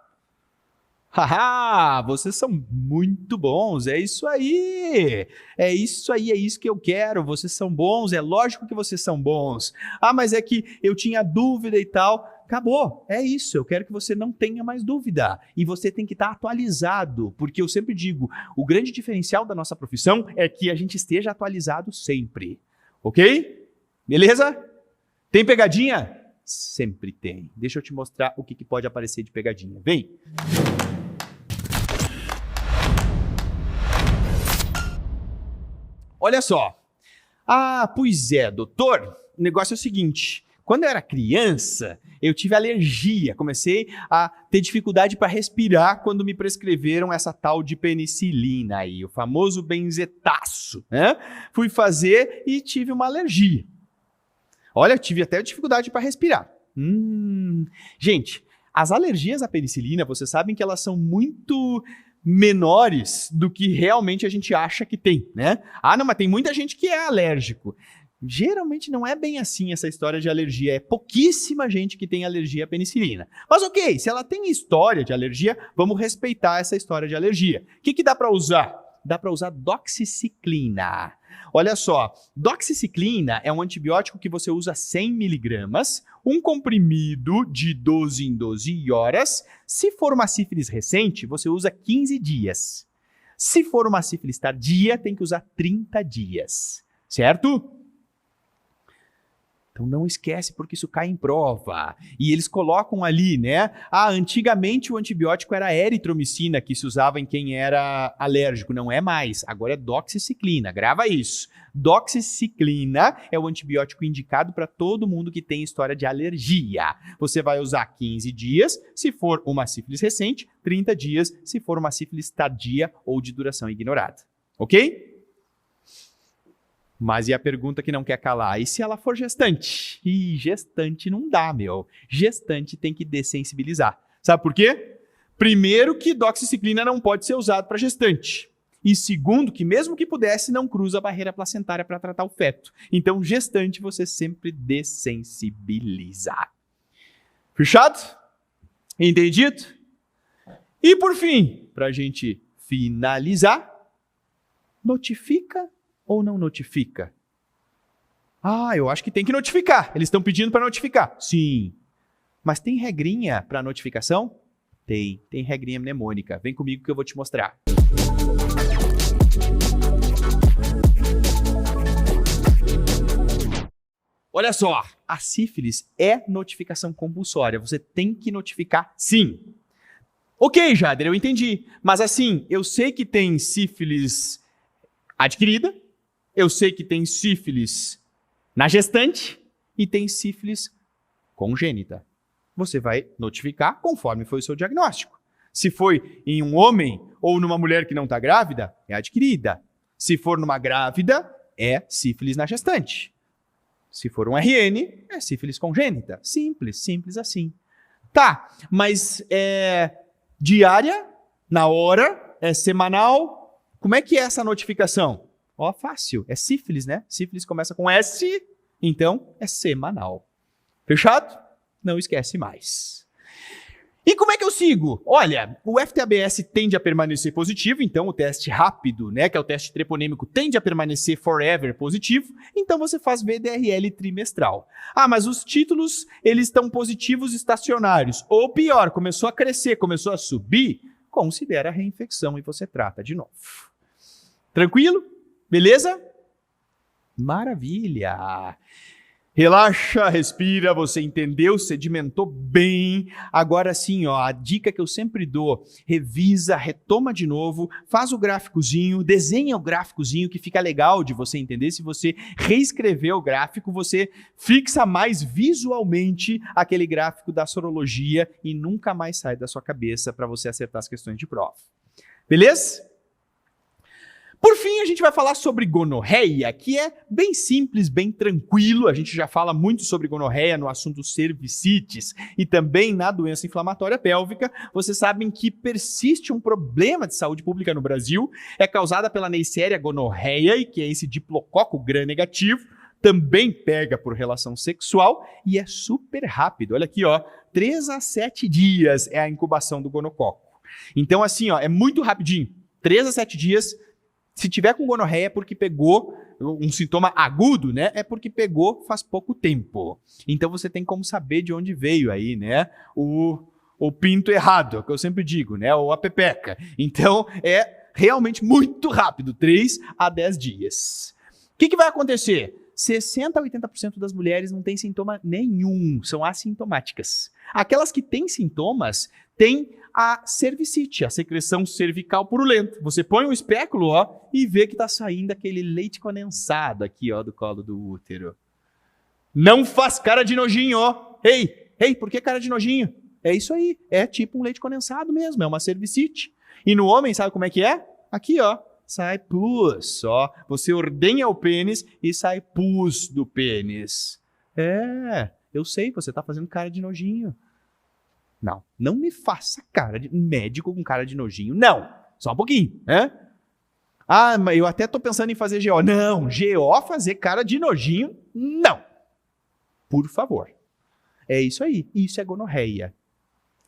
Speaker 1: Haha, vocês são muito bons, é isso aí, é isso que eu quero, vocês são bons, é lógico que vocês são bons. Ah, mas é que eu tinha dúvida e tal, acabou, é isso, eu quero que você não tenha mais dúvida. E você tem que estar atualizado, porque eu sempre digo, o grande diferencial da nossa profissão é que a gente esteja atualizado sempre, ok? Beleza? Tem pegadinha? Sempre tem. Deixa eu te mostrar o que pode aparecer de pegadinha, vem! Olha só. Ah, pois é, doutor. O negócio é o seguinte. Quando eu era criança, eu tive alergia. Comecei a ter dificuldade para respirar quando me prescreveram essa tal de penicilina aí, o famoso benzetaço, né? Fui fazer e tive uma alergia. Olha, tive até dificuldade para respirar. Gente, as alergias à penicilina, vocês sabem que elas são muito menores do que realmente a gente acha que tem, né? Ah, não, mas tem muita gente que é alérgico. Geralmente não é bem assim essa história de alergia. É pouquíssima gente que tem alergia à penicilina. Mas ok, se ela tem história de alergia, vamos respeitar essa história de alergia. O que dá para usar? Dá para usar doxiciclina. Olha só, doxiciclina é um antibiótico que você usa 100 miligramas, um comprimido de 12 em 12 horas. Se for uma sífilis recente, você usa 15 dias. Se for uma sífilis tardia, tem que usar 30 dias. Certo? Então não esquece, porque isso cai em prova. E eles colocam ali, né? Ah, antigamente o antibiótico era a eritromicina, que se usava em quem era alérgico. Não é mais. Agora é doxiciclina. Grava isso. Doxiciclina é o antibiótico indicado para todo mundo que tem história de alergia. Você vai usar 15 dias, se for uma sífilis recente, 30 dias, se for uma sífilis tardia ou de duração ignorada. Ok? Mas e a pergunta que não quer calar? E se ela for gestante? Ih, gestante não dá, meu. Gestante tem que dessensibilizar. Sabe por quê? Primeiro, que doxiciclina não pode ser usado para gestante. E segundo, que mesmo que pudesse, não cruza a barreira placentária para tratar o feto. Então, gestante você sempre dessensibiliza. Fechado? Entendido? E por fim, para a gente finalizar, notifica ou não notifica? Ah, eu acho que tem que notificar. Eles estão pedindo para notificar. Sim. Mas tem regrinha para notificação? Tem regrinha mnemônica. Vem comigo que eu vou te mostrar. Olha só, a sífilis é notificação compulsória. Você tem que notificar sim. Ok, Jader, eu entendi. Mas assim, eu sei que tem sífilis adquirida, eu sei que tem sífilis na gestante e tem sífilis congênita. Você vai notificar conforme foi o seu diagnóstico. Se foi em um homem ou numa mulher que não está grávida, é adquirida. Se for numa grávida, é sífilis na gestante. Se for um RN, é sífilis congênita. Simples, simples assim. Tá, mas é diária, na hora, é semanal? Como é que é essa notificação? Ó, fácil, é sífilis, né? Sífilis começa com S, então é semanal. Fechado? Não esquece mais. E como é que eu sigo? Olha, o FTABS tende a permanecer positivo, então o teste rápido, né, que é o teste treponêmico, tende a permanecer forever positivo, então você faz VDRL trimestral. Ah, mas os títulos, eles estão positivos estacionários, ou pior, começou a crescer, começou a subir, considera a reinfecção e você trata de novo. Tranquilo? Beleza? Maravilha! Relaxa, respira, você entendeu, sedimentou bem. Agora sim, ó, a dica que eu sempre dou, revisa, retoma de novo, faz o gráficozinho, desenha o gráficozinho que fica legal de você entender. Se você reescrever o gráfico, você fixa mais visualmente aquele gráfico da sorologia e nunca mais sai da sua cabeça para você acertar as questões de prova. Beleza? Por fim, a gente vai falar sobre gonorreia, que é bem simples, bem tranquilo. A gente já fala muito sobre gonorreia no assunto cervicites e também na doença inflamatória pélvica. Vocês sabem que persiste um problema de saúde pública no Brasil, é causada pela Neisseria gonorreiae, que é esse diplococo gram-negativo, também pega por relação sexual e é super rápido. Olha aqui, ó, 3 a 7 dias é a incubação do gonococo. Então, assim, ó, é muito rapidinho, 3 a 7 dias. Se tiver com gonorreia é porque pegou um sintoma agudo, né? É porque pegou faz pouco tempo. Então você tem como saber de onde veio aí, né? O pinto errado, é o que eu sempre digo, né? Ou a pepeca. Então é realmente muito rápido, 3 a 10 dias. O que vai acontecer? 60% a 80% das mulheres não têm sintoma nenhum, são assintomáticas. Aquelas que têm sintomas têm a cervicite, a secreção cervical purulenta. Você põe um espéculo, ó, e vê que tá saindo aquele leite condensado aqui, ó, do colo do útero. Não faz cara de nojinho, ó. Ei, por que cara de nojinho? É isso aí, é tipo um leite condensado mesmo, é uma cervicite. E no homem, sabe como é que é? Aqui, ó, sai pus, ó. Você ordenha o pênis e sai pus do pênis. É, eu sei, você tá fazendo cara de nojinho. Não me faça cara de médico com cara de nojinho. Não, só um pouquinho, né? Ah, mas eu até tô pensando em fazer GO. Não, GO fazer cara de nojinho, não. Por favor. É isso aí, isso é gonorreia.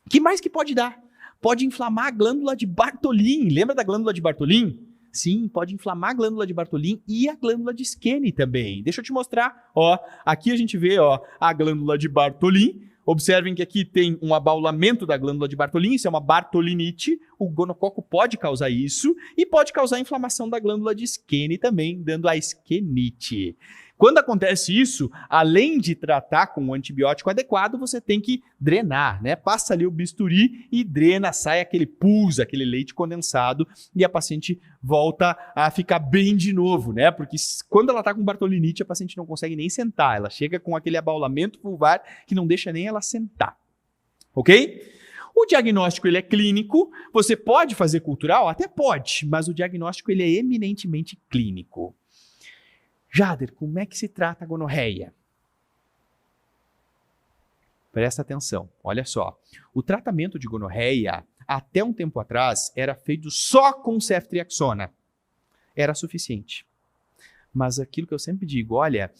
Speaker 1: O que mais que pode dar? Pode inflamar a glândula de Bartholin. Lembra da glândula de Bartholin? Sim, pode inflamar a glândula de Bartholin e a glândula de Skene também. Deixa eu te mostrar. Ó, aqui a gente vê, ó, a glândula de Bartholin. Observem que aqui tem um abaulamento da glândula de Bartholin, isso é uma bartolinite, o gonococo pode causar isso e pode causar inflamação da glândula de Skene também, dando a esquenite. Quando acontece isso, além de tratar com um antibiótico adequado, você tem que drenar, né? Passa ali o bisturi e drena, sai aquele pus, aquele leite condensado e a paciente volta a ficar bem de novo, né? Porque quando ela tá com bartolinite, a paciente não consegue nem sentar, ela chega com aquele abaulamento vulvar que não deixa nem ela sentar, ok? O diagnóstico ele é clínico, você pode fazer cultural? Até pode, mas o diagnóstico ele é eminentemente clínico. Jader, como é que se trata a gonorreia? Presta atenção, olha só. O tratamento de gonorreia, até um tempo atrás, era feito só com ceftriaxona. Era suficiente. Mas aquilo que eu sempre digo, olha,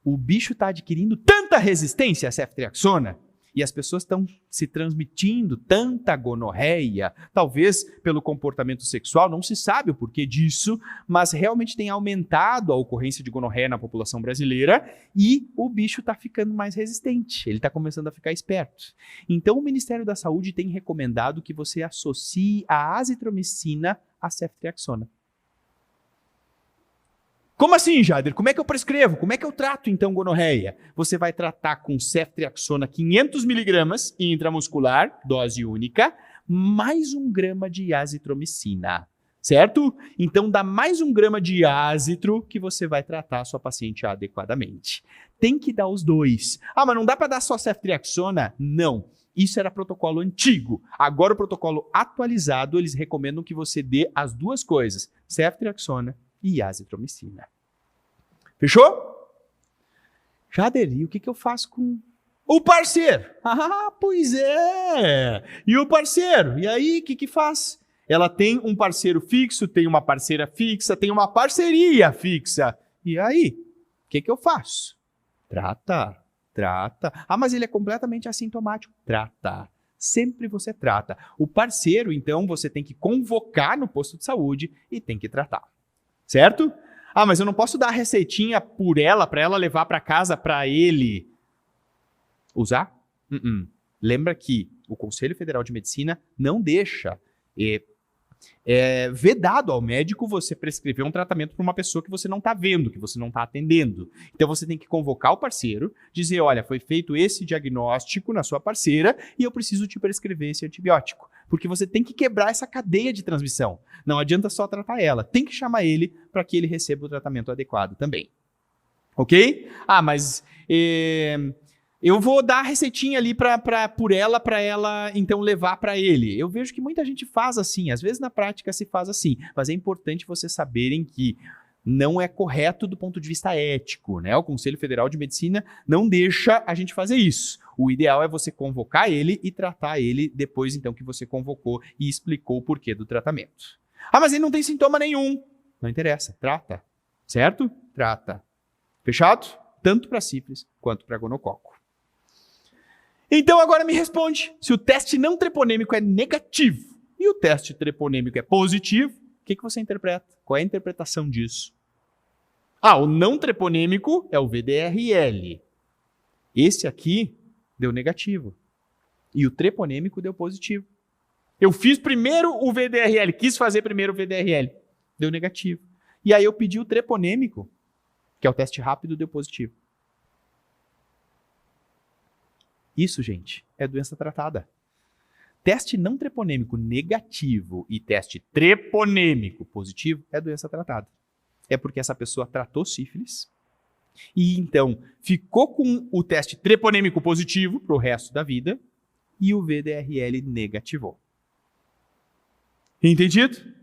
Speaker 1: o bicho está adquirindo tanta resistência à ceftriaxona e as pessoas estão se transmitindo tanta gonorreia, talvez pelo comportamento sexual, não se sabe o porquê disso, mas realmente tem aumentado a ocorrência de gonorreia na população brasileira e o bicho está ficando mais resistente, ele está começando a ficar esperto. Então o Ministério da Saúde tem recomendado que você associe a azitromicina à ceftriaxona. Como assim, Jader? Como é que eu prescrevo? Como é que eu trato, então, gonorreia? Você vai tratar com ceftriaxona 500 mg intramuscular, dose única, mais 1 grama de azitromicina, certo? Então, dá mais 1 grama de azitro que você vai tratar a sua paciente adequadamente. Tem que dar os dois. Ah, mas não dá para dar só ceftriaxona? Não. Isso era protocolo antigo. Agora, o protocolo atualizado, eles recomendam que você dê as duas coisas, ceftriaxona e azitromicina. Fechou? Jader, e o que eu faço com O parceiro. Ah, pois é. E o parceiro? E aí, o que faz? Ela tem um parceiro fixo, tem uma parceira fixa, tem uma parceria fixa. E aí, o que eu faço? Trata. Ah, mas ele é completamente assintomático. Trata. Sempre você trata. O parceiro, então, você tem que convocar no posto de saúde e tem que tratar. Certo? Ah, mas eu não posso dar a receitinha por ela, para ela levar para casa para ele usar? Lembra que o Conselho Federal de Medicina não deixa vedado ao médico você prescrever um tratamento para uma pessoa que você não está vendo, que você não está atendendo. Então você tem que convocar o parceiro, dizer, olha, foi feito esse diagnóstico na sua parceira e eu preciso te prescrever esse antibiótico. Porque você tem que quebrar essa cadeia de transmissão. Não adianta só tratar ela, tem que chamar ele para que ele receba o tratamento adequado também. Ok? Ah, mas eu vou dar a receitinha ali por ela, para ela então levar para ele. Eu vejo que muita gente faz assim, às vezes na prática se faz assim, mas é importante vocês saberem que não é correto do ponto de vista ético, né? O Conselho Federal de Medicina não deixa a gente fazer isso. O ideal é você convocar ele e tratar ele depois então que você convocou e explicou o porquê do tratamento. Ah, mas ele não tem sintoma nenhum. Não interessa, trata. Certo? Trata. Fechado? Tanto para sífilis quanto para gonococo. Então agora me responde, se o teste não treponêmico é negativo e o teste treponêmico é positivo, o que você interpreta? Qual é a interpretação disso? Ah, o não treponêmico é o VDRL. Esse aqui deu negativo e o treponêmico deu positivo. Eu fiz primeiro o VDRL, quis fazer primeiro o VDRL, deu negativo. E aí eu pedi o treponêmico, que é o teste rápido, deu positivo. Isso, gente, é doença tratada. Teste não treponêmico negativo e teste treponêmico positivo é doença tratada. É porque essa pessoa tratou sífilis e então ficou com o teste treponêmico positivo para o resto da vida e o VDRL negativou. Entendido?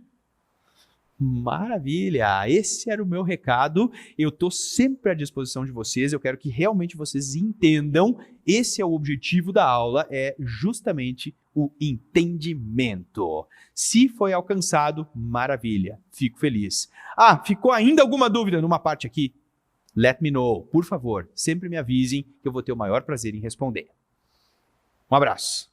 Speaker 1: Maravilha! Esse era o meu recado. Eu estou sempre à disposição de vocês. Eu quero que realmente vocês entendam. Esse é o objetivo da aula, é justamente o entendimento. Se foi alcançado, maravilha. Fico feliz. Ah, ficou ainda alguma dúvida numa parte aqui? Let me know. Por favor, sempre me avisem que eu vou ter o maior prazer em responder. Um abraço.